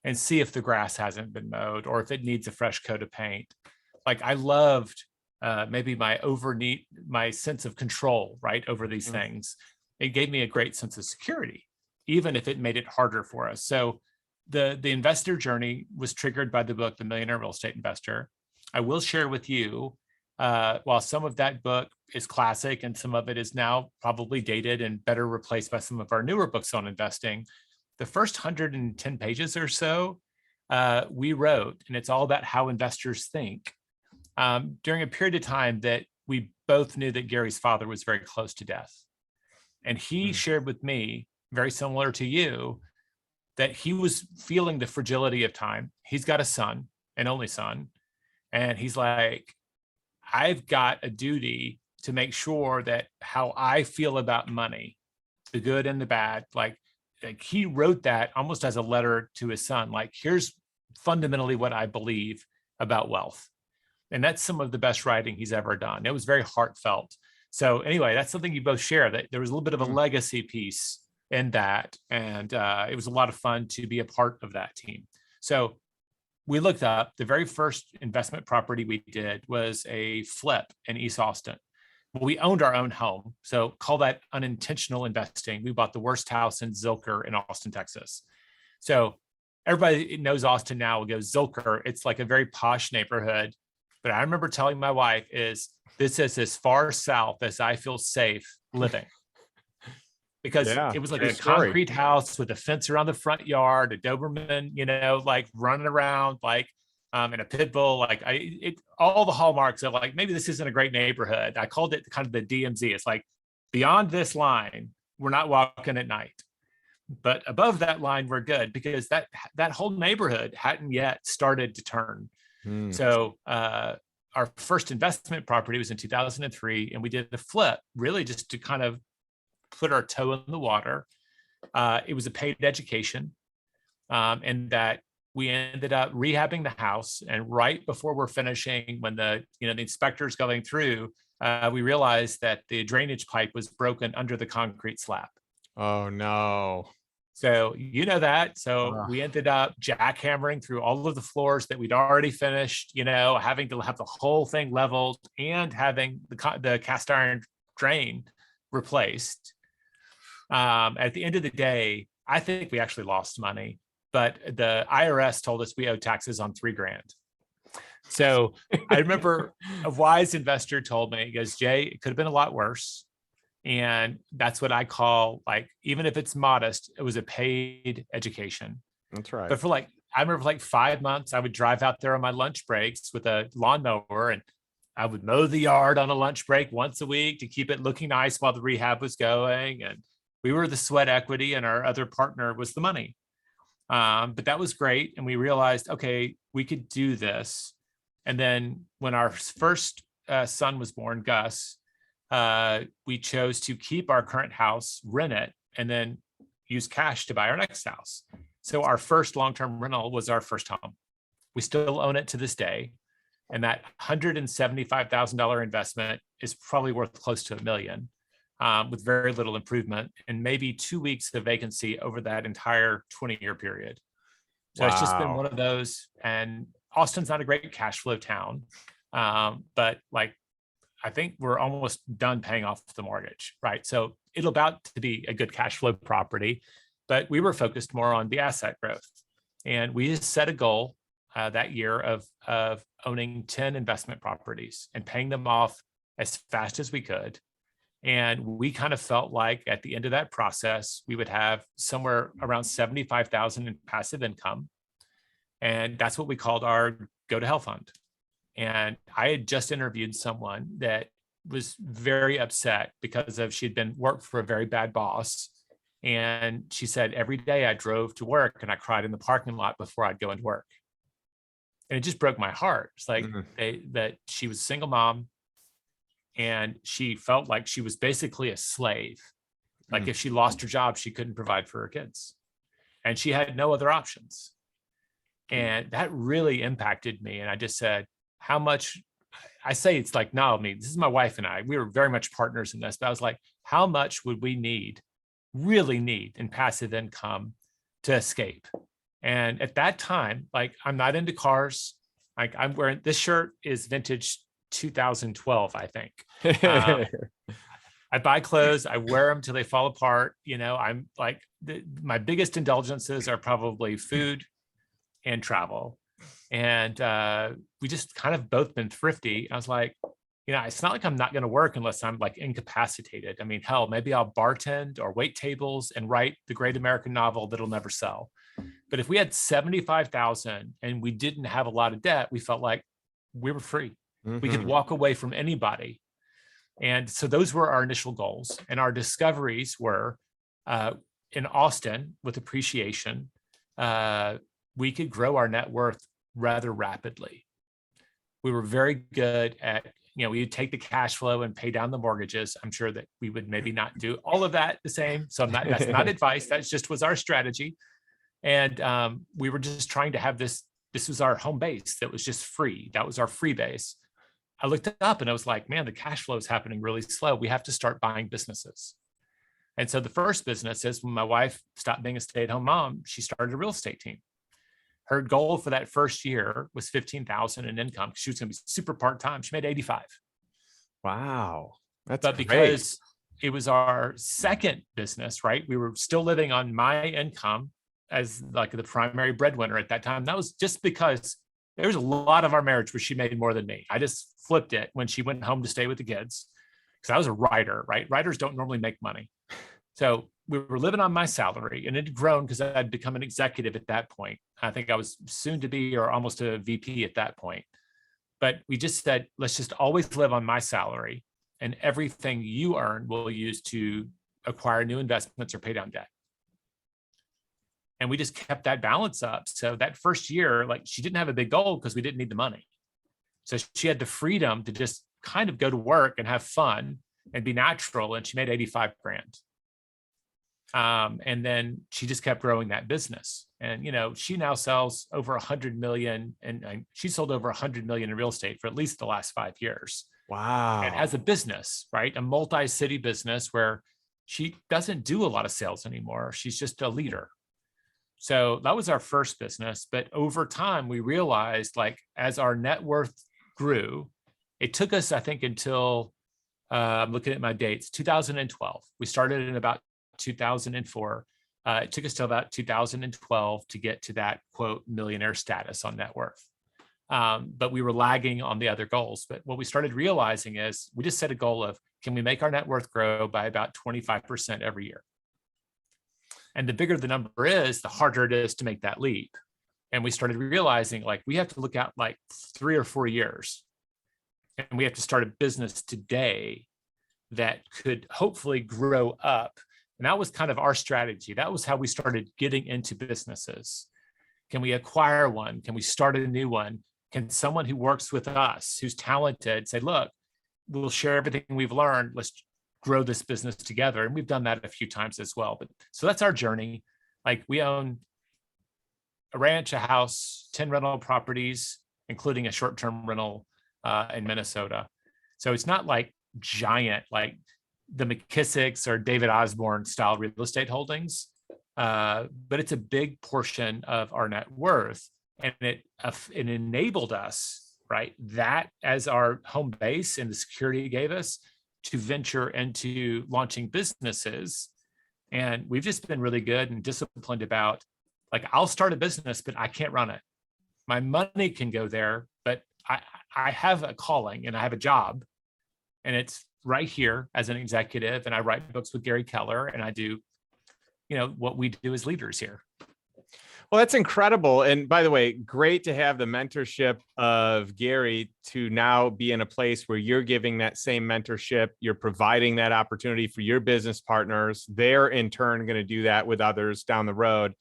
and see if the grass hasn't been mowed or if it needs a fresh coat of paint. Like, I loved maybe my sense of control, right, over these things. It gave me a great sense of security, even if it made it harder for us. So the investor journey was triggered by the book, The Millionaire Real Estate Investor. I will share with you, while some of that book is classic and some of it is now probably dated and better replaced by some of our newer books on investing, the first 110 pages or so we wrote, and it's all about how investors think, during a period of time that we both knew that Gary's father was very close to death. And he shared with me, very similar to you, that he was feeling the fragility of time. He's got a son, an only son. And he's like, I've got a duty to make sure that how I feel about money, the good and the bad, like he wrote that almost as a letter to his son. Like, here's fundamentally what I believe about wealth. And that's some of the best writing he's ever done. It was very heartfelt. So anyway, that's something you both share, that there was a little bit of a legacy piece in that. And it was a lot of fun to be a part of that team. So we looked up, the very first investment property we did was a flip in East Austin. Well, we owned our own home. So call that unintentional investing. We bought the worst house in Zilker in Austin, Texas. So everybody knows Austin now. We go Zilker. It's like a very posh neighborhood. But I remember telling my wife, this is as far south as I feel safe living. Because it was like a concrete house with a fence around the front yard, a Doberman, like running around, like in a pit bull, like all the hallmarks of like, maybe this isn't a great neighborhood. I called it kind of the DMZ. It's like, beyond this line, we're not walking at night. But above that line, we're good, because that whole neighborhood hadn't yet started to turn. So our first investment property was in 2003, and we did the flip really just to kind of put our toe in the water. It was a paid education, and that we ended up rehabbing the house. And right before we're finishing, when the inspector's going through, we realized that the drainage pipe was broken under the concrete slab.
Oh no.
So that. So we ended up jackhammering through all of the floors that we'd already finished, having to have the whole thing leveled and having the cast iron drain replaced. At the end of the day, I think we actually lost money, but the IRS told us we owed taxes on $3,000. So I remember a wise investor told me, he goes, Jay, it could have been a lot worse. And that's what I call, like, even if it's modest, it was a paid education.
That's right.
But I remember for 5 months, I would drive out there on my lunch breaks with a lawnmower, and I would mow the yard on a lunch break once a week to keep it looking nice while the rehab was going. And we were the sweat equity, and our other partner was the money. But that was great. And we realized, okay, we could do this. And then when our first son was born, Gus, we chose to keep our current house, rent it, and then use cash to buy our next house. So our first long-term rental was our first home. We still own it to this day. And that $175,000 investment is probably worth close to $1 million, with very little improvement and maybe 2 weeks of vacancy over that entire 20-year period. So It's just been one of those. And Austin's not a great cash flow town, but I think we're almost done paying off the mortgage, right? So it'll about to be a good cash flow property, but we were focused more on the asset growth. And we just set a goal that year of owning 10 investment properties and paying them off as fast as we could. And we kind of felt like at the end of that process, we would have somewhere around $75,000 in passive income. And that's what we called our Go to Hell Fund. And I had just interviewed someone that was very upset because she'd been worked for a very bad boss. And she said, every day I drove to work and I cried in the parking lot before I'd go into work. And it just broke my heart. It's like that she was a single mom and she felt like she was basically a slave. Like if she lost her job, she couldn't provide for her kids and she had no other options. And that really impacted me. And I just said, how much, I say it's like, no, this is my wife and I, we were very much partners in this, but I was like, how much would we really need in passive income to escape? And at that time, like, I'm not into cars. Like, I'm wearing, this shirt is vintage 2012, I think. I buy clothes, I wear them till they fall apart. You know, I'm like, my biggest indulgences are probably food and travel. And we just kind of both been thrifty. I was like, you know, it's not like I'm not going to work unless I'm like incapacitated. I mean, hell, maybe I'll bartend or wait tables and write the great American novel that'll never sell. But if we had 75,000 and we didn't have a lot of debt, we felt like we were free. We could walk away from anybody. And so those were our initial goals. And our discoveries were in Austin with appreciation, we could grow our net worth rather rapidly. We were very good at, you know, we would take the cash flow and pay down the mortgages. I'm sure that we would maybe not do all of that the same. So that's not advice. That just was our strategy. And we were just trying to have this was our home base that was just free. That was our free base. I looked up and I was like, man, the cash flow is happening really slow. We have to start buying businesses. And so the first business is when my wife stopped being a stay-at-home mom, she started a real estate team. Her goal for that first year was 15,000 in income. She was going to be super part-time. She made 85.
Wow. But great.
Because it was our second business, right? We were still living on my income as like the primary breadwinner at that time. That was just because there was a lot of our marriage where she made more than me. I just flipped it when she went home to stay with the kids because I was a writer, right? Writers don't normally make money. So we were living on my salary and it had grown because I'd become an executive at that point. I think I was soon to be or almost a VP at that point. But we just said, let's just always live on my salary and everything you earn we'll use to acquire new investments or pay down debt. And we just kept that balance up. So that first year, like she didn't have a big goal because we didn't need the money. So she had the freedom to just kind of go to work and have fun and be natural. And she made 85 grand. And then she just kept growing that business. And, you know, she now sells over 100 million and she sold over 100 million in real estate for at least the last 5 years.
Wow.
And has a business, right? A multi-city business where she doesn't do a lot of sales anymore. She's just a leader. So that was our first business. But over time, we realized like as our net worth grew, it took us, I think, until I'm looking at my dates, 2012. We started in about 2004. It took us till about 2012 to get to that quote millionaire status on net worth. But we were lagging on the other goals. But what we started realizing is we just set a goal of, can we make our net worth grow by about 25% every year? And the bigger the number is, the harder it is to make that leap. And we started realizing like we have to look out like 3 or 4 years. And we have to start a business today that could hopefully grow up. And that was kind of our strategy. That was how we started getting into businesses. Can we acquire one? Can we start a new one? Can someone who works with us, who's talented, say, look, we'll share everything we've learned. Let's grow this business together. And we've done that a few times as well. But so that's our journey. Like we own a ranch, a house, 10 rental properties, including a short-term rental in Minnesota. So it's not like giant, like the McKissicks or David Osborne style real estate holdings, but it's a big portion of our net worth. And it enabled us, right, that as our home base and the security it gave us to venture into launching businesses. And we've just been really good and disciplined about, like, I'll start a business, but I can't run it. My money can go there, but I have a calling and I have a job, and it's right here as an executive. And I write books with Gary Keller, and I do, you know, what we do as leaders here.
Well, that's incredible. And by the way, great to have the mentorship of Gary to now be in a place where you're giving that same mentorship. You're providing that opportunity for your business partners. They're in turn going to do that with others down the road.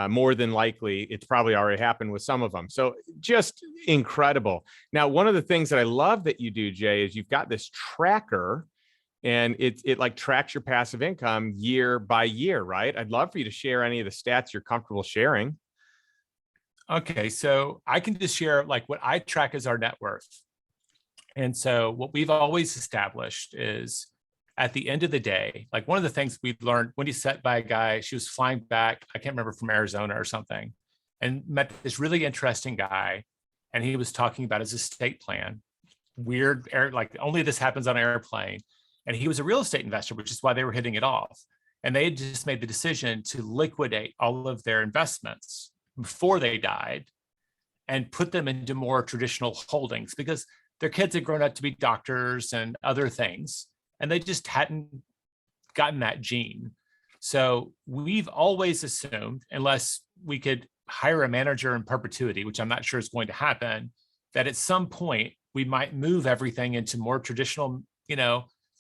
more than likely, it's probably already happened with some of them. So just incredible. Now, one of the things that I love that you do, Jay, is you've got this tracker, and it like tracks your passive income year by year, right? I'd love for you to share any of the stats you're comfortable sharing.
Okay, so I can just share like what I track as our net worth. And so what we've always established is at the end of the day, like one of the things we learned when you sat by a guy, she was flying back, I can't remember, from Arizona or something, and met this really interesting guy. And he was talking about his estate plan. Weird, like only this happens on an airplane. And he was a real estate investor, which is why they were hitting it off. And they had just made the decision to liquidate all of their investments before they died and put them into more traditional holdings because their kids had grown up to be doctors and other things, and they just hadn't gotten that gene. So we've always assumed, unless we could hire a manager in perpetuity, which I'm not sure is going to happen, that at some point we might move everything into more traditional,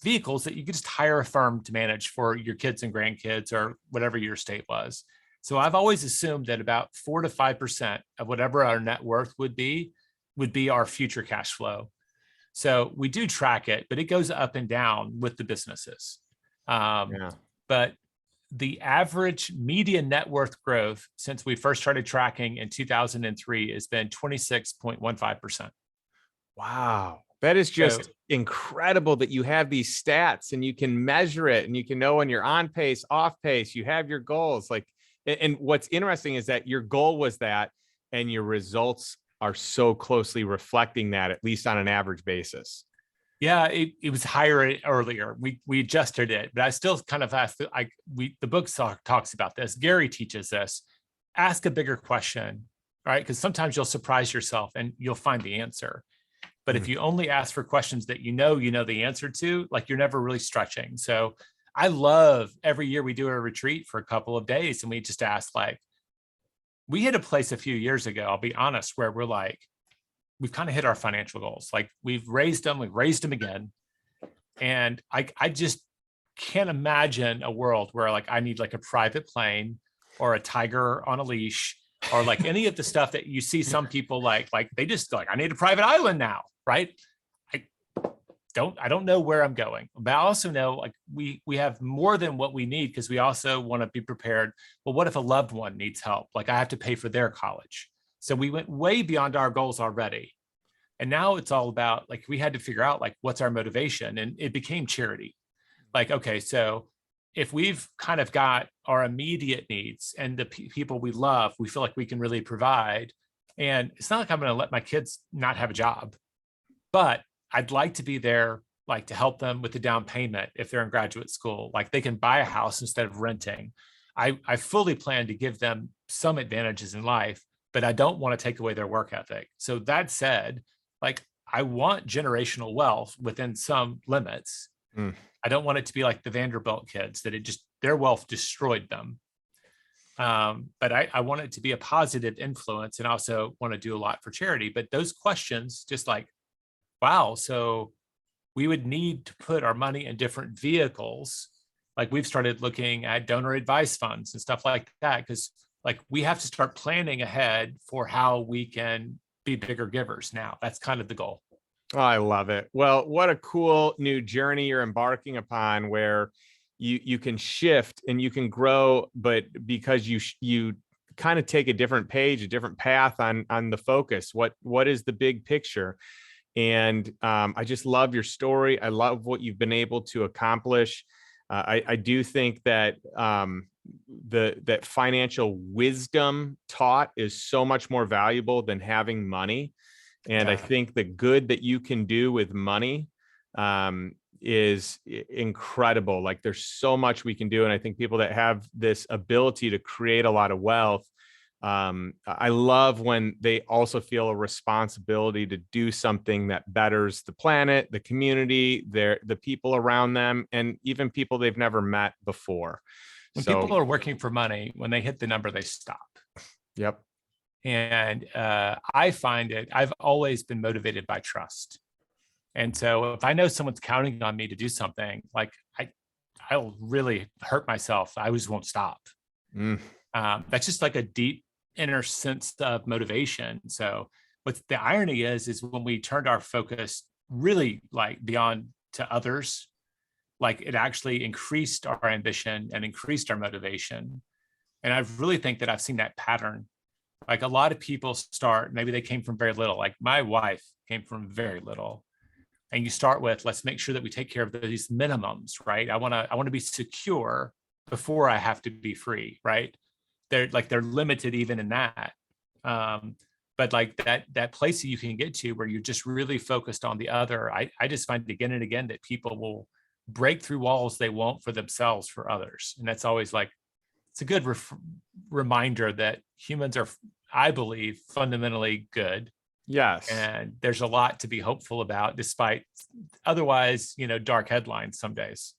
vehicles that you could just hire a firm to manage for your kids and grandkids or whatever your estate was. So I've always assumed that about 4 to 5% of whatever our net worth would be our future cash flow. So we do track it, but it goes up and down with the businesses. But the average median net worth growth since we first started tracking in 2003 has been 26.15%.
Wow. That is just incredible that you have these stats and you can measure it and you can know when you're on pace, off pace, you have your goals. And what's interesting is that your goal was that, and your results are so closely reflecting that, at least on an average basis.
Yeah, it was higher earlier. We adjusted it, but I still kind of asked. The book talks about this. Gary teaches this. Ask a bigger question, right? Because sometimes you'll surprise yourself and you'll find the answer. But if you only ask for questions that you know the answer to, like you're never really stretching. So I love every year we do a retreat for a couple of days and we just ask, like, we hit a place a few years ago, I'll be honest, where we're like, we've kind of hit our financial goals. Like we've raised them again. And I just can't imagine a world where like I need like a private plane or a tiger on a leash or like any of the stuff that you see some people like they just like, I need a private island now, right? I don't know where I'm going, but I also know like we have more than what we need because we also want to be prepared. Well, what if a loved one needs help? Like I have to pay for their college. So we went way beyond our goals already. And now it's all about like, we had to figure out like, what's our motivation? And it became charity. Like, okay, so if we've kind of got our immediate needs and the people we love, we feel like we can really provide. And it's not like I'm going to let my kids not have a job, but I'd like to be there, like to help them with the down payment if they're in graduate school, like they can buy a house instead of renting. I fully plan to give them some advantages in life, but I don't want to take away their work ethic. So that said, like I want generational wealth within some limits. I don't want it to be like the Vanderbilt kids that their wealth destroyed them. But I want it to be a positive influence and also want to do a lot for charity. But those questions, just like, wow, so we would need to put our money in different vehicles. Like we've started looking at donor advice funds and stuff like that, because like we have to start planning ahead for how we can be bigger givers now. That's kind of the goal.
Oh, I love it. Well, what a cool new journey you're embarking upon where you can shift and you can grow, but because you kind of take a different page, a different path on the focus. What is the big picture? And I just love your story. I love what you've been able to accomplish. I do think that that financial wisdom taught is so much more valuable than having money. And I think the good that you can do with money is incredible. Like there's so much we can do. And I think people that have this ability to create a lot of wealth, I love when they also feel a responsibility to do something that betters the planet, the community, the people around them, and even people they've never met before.
When people are working for money, when they hit the number, they stop.
Yep.
And I find I've always been motivated by trust. And so if I know someone's counting on me to do something, like I'll really hurt myself. I just won't stop. That's just like a deep inner sense of motivation. So what the irony is when we turned our focus really like beyond to others, like it actually increased our ambition and increased our motivation. And I really think that I've seen that pattern. Like a lot of people start, maybe they came from very little. Like my wife came from very little. And you start with, let's make sure that we take care of these minimums, right? I want to be secure before I have to be free, right? They're limited even in that. But like that place that you can get to where you're just really focused on the other, I just find again and again that people will break through walls they won't for themselves, for others. And that's always like, it's a good reminder that humans are, I believe, fundamentally good.
Yes.
And there's a lot to be hopeful about, despite otherwise, dark headlines some days.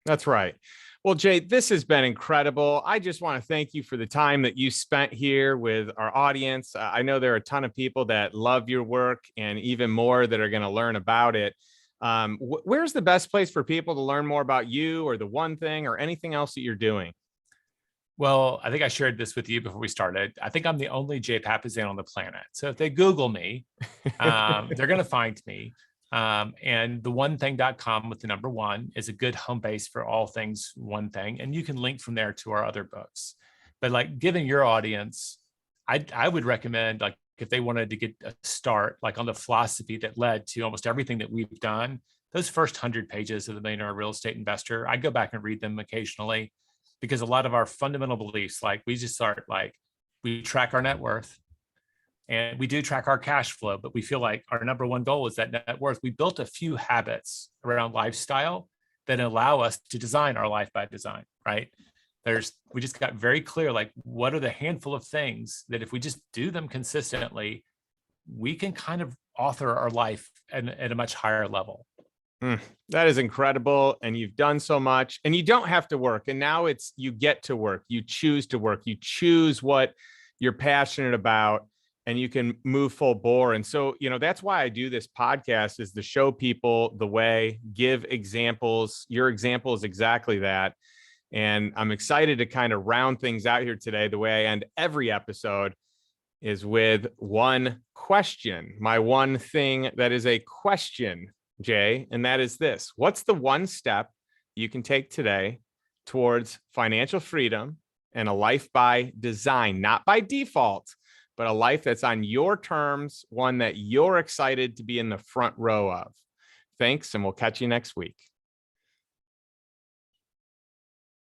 That's right. Well, Jay, this has been incredible. I just want to thank you for the time that you spent here with our audience. I know there are a ton of people that love your work and even more that are going to learn about it. Where's the best place for people to learn more about you or the one thing or anything else that you're doing?
Well, I think I shared this with you before we started. I think I'm the only Jay Papasan on the planet. So if they Google me, they're going to find me. And the onething.com with the number one is a good home base for all things one thing. And you can link from there to our other books. But like giving your audience, I would recommend, like, if they wanted to get a start, like on the philosophy that led to almost everything that we've done, those first 100 pages of the Millionaire Real Estate Investor, I go back and read them occasionally, because a lot of our fundamental beliefs, like we just start, like we track our net worth and we do track our cash flow, but we feel like our number one goal is that net worth. We built a few habits around lifestyle that allow us to design our life by design, right? We just got very clear, like what are the handful of things that if we just do them consistently, we can kind of author our life at a much higher level.
That is incredible. And you've done so much, and you don't have to work. And now you get to work. You choose to work. You choose what you're passionate about, and you can move full bore. And so, that's why I do this podcast, is to show people the way, give examples. Your example is exactly that. And I'm excited to kind of round things out here today. The way I end every episode is with one question. My one thing that is a question, Jay, and that is this: what's the one step you can take today towards financial freedom and a life by design, not by default, but a life that's on your terms, one that you're excited to be in the front row of? Thanks, and we'll catch you next week.